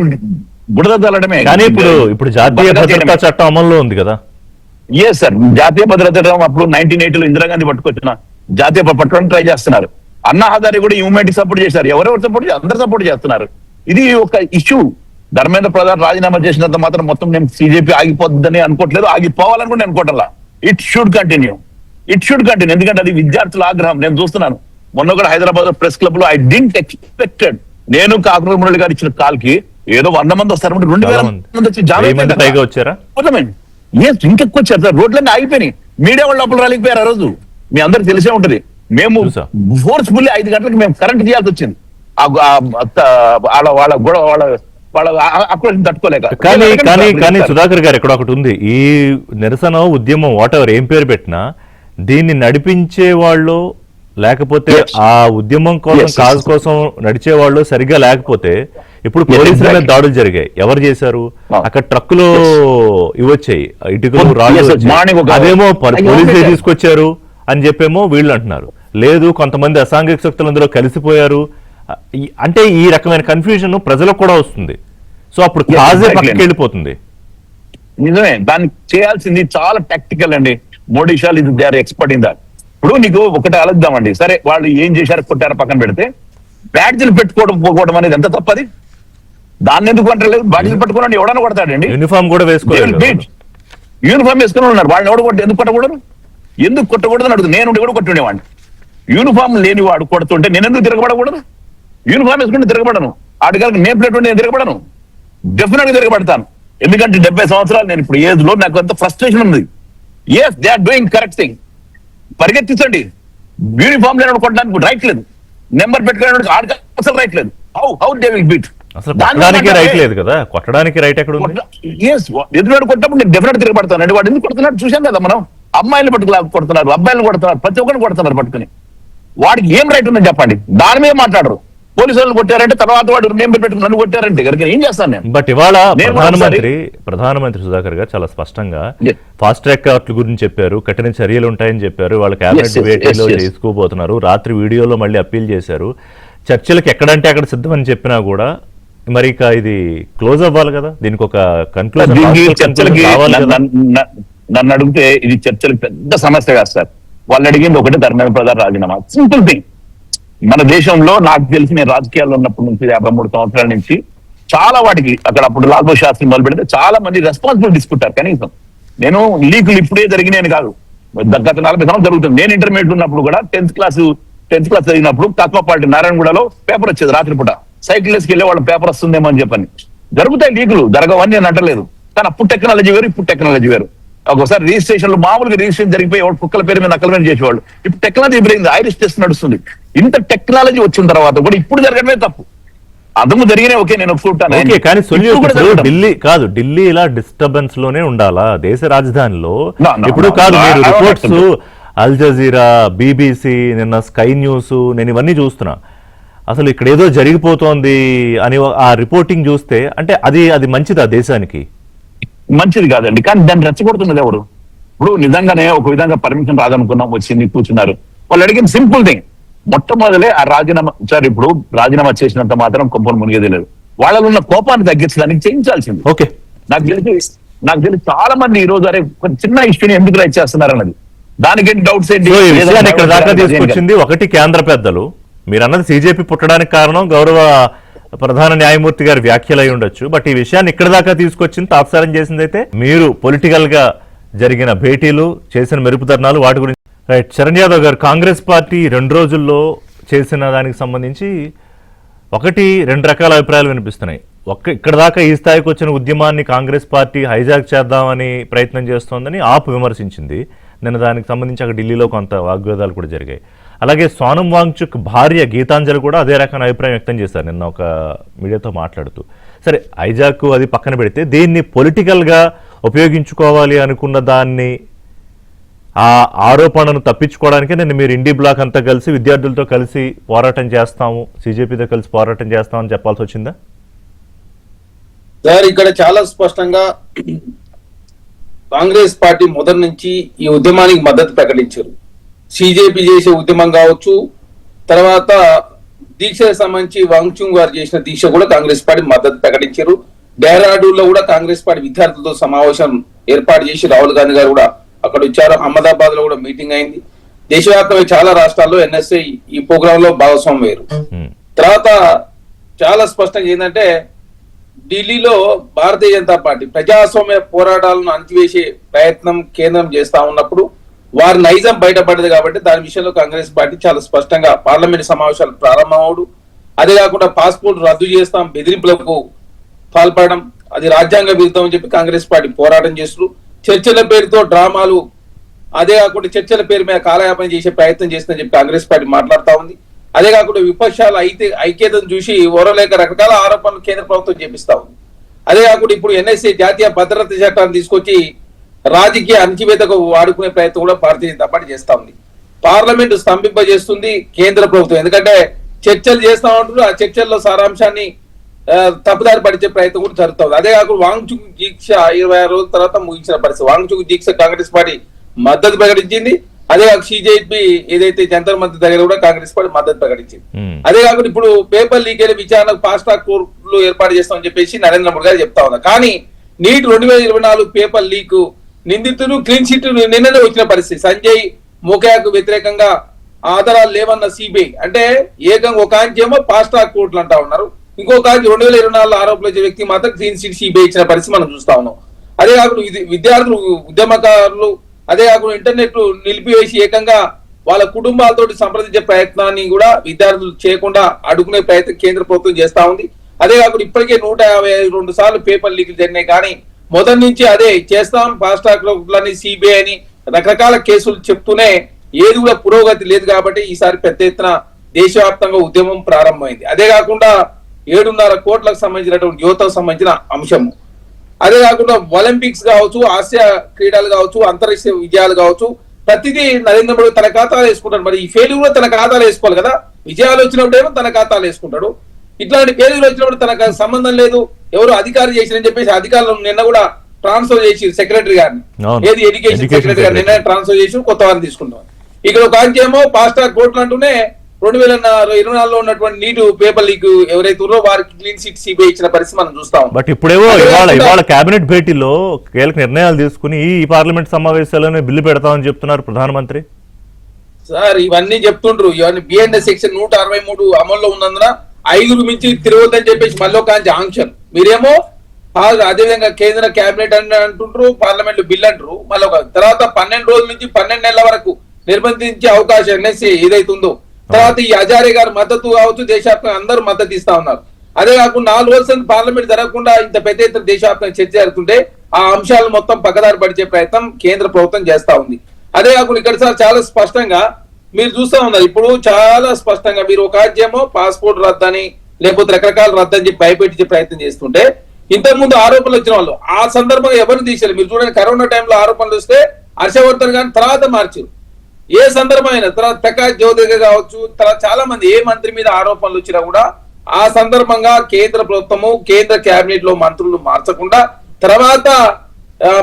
బుడద తల్లడమే. కానీ ఇప్పుడు జాతీయ భద్రతా చట్టం అమల్లో ఉంది కదా. ఎస్ సార్, జాతీయ భద్రతా చట్టం అప్పుడు 1980లో ఇందిరాగాంధీ పట్టుకొచ్చిన జాతీయ పట్టడానికి ట్రై చేస్తున్నారు. అన్నా హజారే కూడా ఈ మూవ్మెంట్ సపోర్ట్ చేశారు. ఎవరెవరు సపోర్ట్ చేస్తారు? అందరు సపోర్ట్ చేస్తున్నారు. ఇది ఒక ఇష్యూ. ధర్మేంద్ర ప్రధాన్ రాజీనామా చేసినంత మాత్రం మొత్తం నేను బీజేపీ ఆగిపోద్దని అనుకోవట్లేదు, ఆగిపోవాలని కూడా నేను అనుకోవట్లా. It should continue. ఎందుకంటే అది విద్యార్థుల ఆగ్రహం. నేను చూస్తున్నాను. మొన్న కూడా హైదరాబాద్ ప్రెస్ క్లబ్ లో ఐ డింట్ ఎక్స్పెక్టెడ్, నేను కాకూర మురళి గారు ఇచ్చిన కాల్ కి ఏదో 100 మంది వస్తారు, 2000 మంది వచ్చి ఇంకెక్కువ వచ్చారు సార్. రోడ్లన్నీ ఆగిపోయినాయి. మీడియా వాళ్ళు లోపల రాలిపోయారు. ఆ రోజు మీ అందరికి తెలిసే ఉంటది. మేము ఫోర్స్ఫుల్లీ 5 గంటలకు మేము కరెంట్ తీయాల్సి వచ్చింది. వాళ్ళ వాళ్ళ ఆక్రోషం తట్టుకోలేక. కానీ కానీ కానీ సుధాకర్ గారు ఇక్కడ ఒకటి ఉంది, ఈ నిరసన ఉద్యమం వాటెవర్ ఏం పేరు పెట్టినా దీన్ని నడిపించే వాళ్ళు లేకపోతే ఆ ఉద్యమం కోసం కాజ్ కోసం నడిచే వాళ్ళు సరిగ్గా లేకపోతే ఇప్పుడు పోలీసుల మీద దాడులు జరిగాయి, ఎవరు చేశారు? అక్కడ ట్రక్కులో ఇవొచ్చాయి ఇటుకలు రాళ్ళు, అదేమో పోలీసులే తీసుకొచ్చారు అని చెప్పేమో వీళ్ళు అంటున్నారు. లేదు కొంతమంది అసాంఘిక శక్తులు అందులో కలిసిపోయారు అంటే ఈ రకమైన కన్ఫ్యూజన్ ప్రజలకు కూడా వస్తుంది. సో అప్పుడు కాజే పక్కకి వెళ్ళిపోతుంది. నిజమే, దాన్ని చేయాల్సింది చాలా టాక్టికల్ అండి. మోడీ షాల్ ఇది they are expert in that. ఇప్పుడు నీకు ఒకటి ఆలోచిద్దామండి, సరే వాళ్ళు ఏం చేశారు కొట్టారో పక్కన పెడితే బ్యాడ్జీలు పోకోవడం అనేది ఎంత తప్పది? దాన్ని ఎందుకు అంటలేదు? బ్యాడ్జీలు పెట్టుకున్నాడు ఎవడన్నా కొడతాడండి. యూనిఫామ్ కూడా వేసుకోవాలి, యూనిఫామ్ వేసుకుని ఉన్నారు. వాళ్ళని ఎవడు కొట్టి ఎందుకు కొట్టకూడదు? ఎందుకు కొట్టకూడదు అని అడుగుతుంది. నేను కూడా కొట్టుండేవాడిని. యూనిఫామ్ లేని వాడు కొడుతుంటే నేను ఎందుకు తిరగబడకూడదు? యూనిఫామ్ వేసుకుంటే తిరగబడను. ఆడికి నేమ్ ప్లేట్ ఉంటే నేను తిరగబడను, డెఫినెట్ గా తిరగబడతాను. ఎందుకంటే 70 సంవత్సరాలు నేను ఇప్పుడు ఏజ్ లో నాకు అంత ఫ్రస్ట్రేషన్ ఉంది. Yes they are doing correct thing. పరిగెత్తించండి. యూనిఫామ్ లేని కొట్టడానికి రైట్ లేదు, నెంబర్ పెట్టుకోవడానికి ఆడికి అసలు రైట్ లేదు. How they will beat? అసలు కొట్టడానికి రైట్ లేదు కదా, కొట్టడానికి రైట్ ఎక్కడ ఉంది? ఎదురు కొట్టినప్పుడు నేను డెఫినెట్ తిరగబడతాను అండి. వాడు ఎందుకు కొడుతున్నాడు చూసాం కదా మనం. అమ్మాయిలు పట్టుకు కొడుతున్నారు, అబ్బాయిలు కొడుతున్నారు, ప్రతి ఒక్కరిని కొడుతున్నారు పట్టుకుని. వాడికి ఏం రైట్ ఉందని చెప్పండి, దాని మీద మాట్లాడరు. పోలీసు వాళ్ళు కొట్టారంటే తర్వాత వాడు నేమ్ పెట్టుకుని నన్ను కొట్టారంటే కనుక ఏం చేస్తాను నేను? బట్ ఇవాళ ప్రధానమంత్రి సుధాకర్ గారు చాలా స్పష్టంగా ఫాస్ట్ ట్రాక్ కోర్టుల గురించి చెప్పారు, కఠిన చర్యలు ఉంటాయని చెప్పారు. వాళ్ళ కేబినెట్ భేటీలో చేసుకోబోతున్నారు, రాత్రి వీడియోలో మళ్ళీ అప్పీల్ చేశారు. చర్చలకు ఎక్కడంటే అక్కడ సిద్ధమని చెప్పినా కూడా మరి ఇక ఇది క్లోజ్ అవ్వాలి కదా, దీనికి ఒక కన్క్లూజన్ రావాలి కదా. నన్ను అడిగితే ఇది చర్చలకు పెద్ద సమస్య కాదు సార్. వాళ్ళు అడిగింది ఒకటే, ధర్మేంద్ర ప్రధాన్ రాజీనామా. Simple thing. మన దేశంలో నాకు తెలిసి నేను రాజకీయాల్లో ఉన్నప్పటి నుంచి 53 సంవత్సరాల నుంచి చాలా వాటికి అక్కడ అప్పుడు లాల్ బహదూర్ శాస్త్రి మొదలు పెడితే చాలా మంది రెస్పాన్సిబిలిటీ తీసుకుంటారు. కనీసం నేను లీకులు ఇప్పుడే జరిగినాయని కాదు, గత 40 సంవత్సరాలు జరుగుతుంది. నేను ఇంటర్మీడియట్ ఉన్నప్పుడు కూడా 10th క్లాస్ చదివినప్పుడు తత్వపాటి నారాయణగూడలో పేపర్ వచ్చేది రాత్రిపూట. సైకిల్ వేసుకెళ్లే వాళ్ళ పేపర్ వస్తుందేమో అని చెప్పని. జరుగుతాయి లీకులు, జరగవని నేను అంటలేదు. కానీ అప్పుడు టెక్నాలజీ వేరు, ఇప్పుడు టెక్నాలజీ వేరు. ఒకసారి రిజిస్ట్రేషన్లు మామూలుగా రిజిస్ట్రేషన్ జరిగిపోయి కుక్కల పేరు మీద నకల మీద చేసేవాళ్ళు. ఇప్పుడు టెక్నాలజీ పెరిగింది, ఐరిస్ టెస్ట్ నడుస్తుంది. ఇంత టెక్నాలజీ వచ్చిన తర్వాత కూడా ఇప్పుడు జరగడమే తప్పు. అదము జరిగినా ఓకే, నేను ఒప్పుకుంటాను. కానీ ఢిల్లీ కాదు, ఢిల్లీ ఇలా డిస్టర్బెన్స్ లోనే ఉండాలా దేశ రాజధానిలో? ఇప్పుడు కాదు, మీరు రిపోర్ట్స్ అల్ జజీరా, బీబీసీ, నిన్న స్కై న్యూస్, నేను ఇవన్నీ చూస్తున్నా. అసలు ఇక్కడ ఏదో జరిగిపోతోంది అని ఆ రిపోర్టింగ్ చూస్తే అంటే అది మంచిదా దేశానికి? మంచిది కాదండి. కానీ దాన్ని రెచ్చగొడుతున్నది ఎవరు? ఇప్పుడు నిజంగానే ఒక విధంగా పర్మిషన్ రాదనుకున్నాం, వచ్చింది, కూర్చున్నారు. వాళ్ళు అడిగిన సింపుల్ థింగ్, మొట్టమొదలే ఆ రాజీనామా. సార్ ఇప్పుడు రాజీనామా చేసినంత మాత్రం కొంపను మునిగేది లేదు. వాళ్ళలో ఉన్న కోపాన్ని తగ్గించడానికి చేయించాల్సింది. ఓకే, నాకు తెలిసి చాలా మంది ఈ రోజు అరే చిన్న ఇష్యూని ఎందుకు రైట్ చేస్తున్నారు అన్నది. దానికి డౌట్స్ ఏంటి? ఇక్కడ దాకా తీసుకొచ్చింది ఒకటి కేంద్ర పెద్దలు. మీరు అన్నది సిజేపీ పుట్టడానికి కారణం గౌరవ ప్రధాన న్యాయమూర్తి గారి వ్యాఖ్యలు అయి ఉండొచ్చు. బట్ ఈ విషయాన్ని ఇక్కడ దాకా తీసుకొచ్చింది, తాత్సారం చేసింది అయితే మీరు పొలిటికల్ గా జరిగిన భేటీలు, చేసిన మెరుపుదర్నాలు, వాటి గురించి. రైట్, చరణ్ యాదవ్ గారు, కాంగ్రెస్ పార్టీ 2 రోజుల్లో చేసిన దానికి సంబంధించి 2 రకాల అభిప్రాయాలు వినిపిస్తున్నాయి. ఇక్కడ దాకా ఈ స్థాయికి వచ్చిన ఉద్యమాన్ని కాంగ్రెస్ పార్టీ హైజాక్ చేద్దామని ప్రయత్నం చేస్తోందని ఆప్ విమర్శించింది. నిన్న దానికి సంబంధించి అక్కడ ఢిల్లీలో కొంత వాగ్వాదాలు కూడా జరిగాయి. అలాగే సోనం వాంగ్చుక్ భార్య గీతాంజలి కూడా అదే రకమైన అభిప్రాయం వ్యక్తం చేశారు నిన్న ఒక మీడియాతో మాట్లాడుతూ. సరే, హైజాక్ అది పక్కన పెడితే దీన్ని పొలిటికల్గా ఉపయోగించుకోవాలి అనుకున్న దాన్ని, ఆ ఆరోపణను తప్పించుకోవడానికే నేను మీరు ఇండి బ్లాక్ అంతా కలిసి విద్యార్థులతో కలిసి పోరాటం చేస్తాము, సిజేపీతో కలిసి పోరాటం చేస్తామని చెప్పాల్సి వచ్చిందా? సార్, ఇక్కడ చాలా స్పష్టంగా కాంగ్రెస్ పార్టీ మొదటి నుంచి ఈ ఉద్యమానికి మద్దతు ప్రకటించారు. సిజేపీ చేసే ఉద్యమం కావచ్చు, తర్వాత దీక్షకు సంబంధించి వాంగ్చుక్ గారు చేసిన దీక్ష కూడా కాంగ్రెస్ పార్టీ మద్దతు ప్రకటించారు. డెహ్రాడూన్లో కూడా కాంగ్రెస్ పార్టీ విద్యార్థులతో సమావేశం ఏర్పాటు చేసి రాహుల్ గాంధీ గారు కూడా అక్కడ వచ్చారు. అహ్మదాబాద్ లో కూడా మీటింగ్ అయింది. దేశవ్యాప్తంగా చాలా రాష్ట్రాల్లో ఎన్ఎస్ఐ ఈ ప్రోగ్రామ్ లో భాగస్వామ్యం అయ్యారు. తర్వాత చాలా స్పష్టంగా ఏంటంటే ఢిల్లీలో భారతీయ జనతా పార్టీ ప్రజాస్వామ్య పోరాటాలను అణచివేసే ప్రయత్నం కేంద్రం చేస్తా ఉన్నప్పుడు వారి నైజం బయటపడదు. కాబట్టి దాని విషయంలో కాంగ్రెస్ పార్టీ చాలా స్పష్టంగా పార్లమెంట్ సమావేశాలు ప్రారంభమవుడు, అదే కాకుండా పాస్పోర్ట్ రద్దు చేస్తాం బెదిరింపులకు పాల్పడడం, అది రాజ్యాంగ విరుద్ధం అని చెప్పి కాంగ్రెస్ పార్టీ పోరాటం చేస్తూ చర్చల పేరుతో డ్రామాలు, అదే కాకుండా చర్చల పేరు మీద కాలయాపన చేసే ప్రయత్నం చేస్తుందని చెప్పి కాంగ్రెస్ పార్టీ మాట్లాడుతూ ఉంది. అదే కాకుండా విపక్షాల ఐక్యతను చూసి ఓరలేక రకరకాల ఆరోపణలు కేంద్ర ప్రభుత్వం చేపిస్తా ఉంది. అదే కాకుండా ఇప్పుడు ఎన్ఎస్ఏ జాతీయ భద్రతా చట్టాన్ని తీసుకొచ్చి రాజకీయ అణచివేతకు వాడుకునే ప్రయత్నం కూడా భారతీయ జనతా పార్టీ చేస్తా ఉంది. పార్లమెంటు స్తంభింపజేస్తుంది కేంద్ర ప్రభుత్వం, ఎందుకంటే చర్చలు చేస్తా ఉంటున్నారు. ఆ చర్చల్లో సారాంశాన్ని తప్పుదారి పడిచే ప్రయత్నం కూడా జరుగుతుంది. అదే కాకుండా వాంగ్చుక్ దీక్ష 26 రోజుల తర్వాత ముగించిన పరిస్థితి. వాంగ్చుక్ దీక్ష కాంగ్రెస్ పార్టీ మద్దతు ప్రకటించింది. అదే కాక సిజేపీ ఏదైతే జంతర్ మంత్రి దగ్గర కూడా కాంగ్రెస్ పార్టీ మద్దతు ప్రకటించింది. అదే కాకుండా ఇప్పుడు పేపర్ లీకేజ్ విచారణకు ఫాస్ట్ ట్రాక్ కోర్టులు ఏర్పాటు చేస్తామని చెప్పేసి నరేంద్ర మోడీ గారు చెప్తా ఉన్నారు. కానీ నీట్ 2024 పేపర్ లీక్ నిందితులు క్లీన్ చిట్ నిన్ననే వచ్చిన పరిస్థితి. సంజయ్ మోకాకు వ్యతిరేకంగా ఆధారాలు లేవన్న సిబిఐ అంటే ఏకంగా ఒక ఆయనకేమో ఫాస్ట్ ట్రాక్ కోర్టులు అంటా ఉన్నారు, ఇంకొక 2024 ఆరోపణలు వచ్చే వ్యక్తి మాత్రం క్లీన్ చిట్ సిబిఐ ఇచ్చిన పరిస్థితి మనం చూస్తా ఉన్నాం. అదే కాకుండా విద్యార్థులు ఉద్యమకారులు అదే కాకుండా ఇంటర్నెట్ నిలిపివేసి ఏకంగా వాళ్ళ కుటుంబాలతో సంప్రదించే ప్రయత్నాన్ని కూడా విద్యార్థులు చేయకుండా అడుగునే ప్రయత్నం కేంద్ర ప్రభుత్వం చేస్తా ఉంది. అదే కాకుండా ఇప్పటికే 152 సార్లు పేపర్ లీకులు జరిగినాయి. కానీ మొదటి నుంచి అదే చేస్తాం ఫాస్ట్ ట్రాక్ కోర్టులని సిబిఐ అని రకరకాల కేసులు చెప్తూనే ఏది కూడా పురోగతి లేదు. కాబట్టి ఈసారి పెద్ద ఎత్తున దేశవ్యాప్తంగా ఉద్యమం ప్రారంభమైంది. అదే కాకుండా 7.5 కోట్లకు సంబంధించినటువంటి యువతకు సంబంధించిన అంశము. అదే కాకుండా ఒలింపిక్స్ కావచ్చు, ఆసియా క్రీడలు కావచ్చు, అంతరిక్ష విజయాలు కావచ్చు, ప్రతిదీ నరేంద్ర మోడీ తన ఖాతాలు వేసుకుంటాడు. మరి ఈ ఫెయిల్యూర్ కూడా తన ఖాతాలు వేసుకోవాలి కదా. విజయాలు వచ్చినప్పుడేమో తన ఖాతాలు వేసుకుంటాడు, ఇట్లాంటి ఫెయిల్యూర్ వచ్చినప్పుడు తనకు సంబంధం లేదు, ఎవరు అధికారి చేసిరని చెప్పేసి అధికారులను నిన్న కూడా ట్రాన్స్ఫర్ చేసి సెక్రటరీ గారిని, ఏది ఎడ్యుకేషన్ సెక్రటరీ గారిని నిన్న ట్రాన్స్ఫర్ చేసి కొత్త వారిని తీసుకుంటాం. ఇక్కడ ఒక అంకేమో ఫాస్ట్ ట్రాక్ కోర్టులు అంటూనే 2024లో ఉన్నటువంటి నీటు పేపర్ లీక్ ఎవరైతే ఉన్నారో వారికి క్లీన్ చిట్ సిబిఐ ఇచ్చిన పరిస్థితి మనం చూస్తాం. బట్ ఇప్పుడేవో ఇవాళ కేబినెట్ భేటీలో కీలక నిర్ణయాలు తీసుకుని ఈ పార్లమెంట్ సమావేశాలను బిల్లు పెడతామని చెప్తున్నారు ప్రధానమంత్రి. సార్ ఇవన్నీ చెప్తుండ్రు, ఇవన్నీ బిఎన్ఎస్ సెక్షన్ 163 అమల్లో ఉన్నందున 5 మించి తిరగొద్దని చెప్పేసి మళ్ళీ ఒక ఆంక్షలు. మీరేమో అదేవిధంగా కేంద్ర కేబినెట్ అని అంటుండ్రు, పార్లమెంట్ బిల్ అంటారు. మళ్ళీ ఒక తర్వాత 12 రోజుల నుంచి 12 నెలల వరకు నిర్బంధించే అవకాశం ఎన్ఎస్ఏ ఏదైతే ఉందో. తర్వాత ఈ హజారే గారి మద్దతు కావచ్చు, దేశవ్యాప్తంగా అందరూ మద్దతు ఇస్తా ఉన్నారు. అదే కాకుండా 4 రోజుల పార్లమెంట్ జరగకుండా ఇంత పెద్ద ఎత్తున దేశవ్యాప్తంగా చర్చ జరుగుతుంటే ఆ అంశాలు మొత్తం పక్కదారి పడిచే ప్రయత్నం కేంద్ర ప్రభుత్వం చేస్తా ఉంది. అదే కాకుండా ఇక్కడ సార్ చాలా స్పష్టంగా మీరు చూస్తా ఉన్నారు, ఇప్పుడు చాలా స్పష్టంగా మీరు ఒక రాజ్యమో పాస్పోర్ట్ రద్దని లేకపోతే రకరకాల రద్దని చెప్పి భయపెట్టించే ప్రయత్నం చేస్తుంటే ఇంతకు ముందు ఆరోపణలు వచ్చిన వాళ్ళు ఆ సందర్భంగా ఎవరిని తీసేయాలి. మీరు చూడండి, కరోనా టైంలో ఆరోపణలు వస్తే హర్షవర్ధన్ గారిని తర్వాత మార్చారు. ఏ సందర్భం అయినా తర్వాత ప్రకాష్ జవదేకర్ కావచ్చు, తర్వాత చాలా మంది ఏ మంత్రి మీద ఆరోపణలు వచ్చినా కూడా ఆ సందర్భంగా కేంద్ర ప్రభుత్వము కేంద్ర కేబినెట్ లో మంత్రులు మార్చకుండా తర్వాత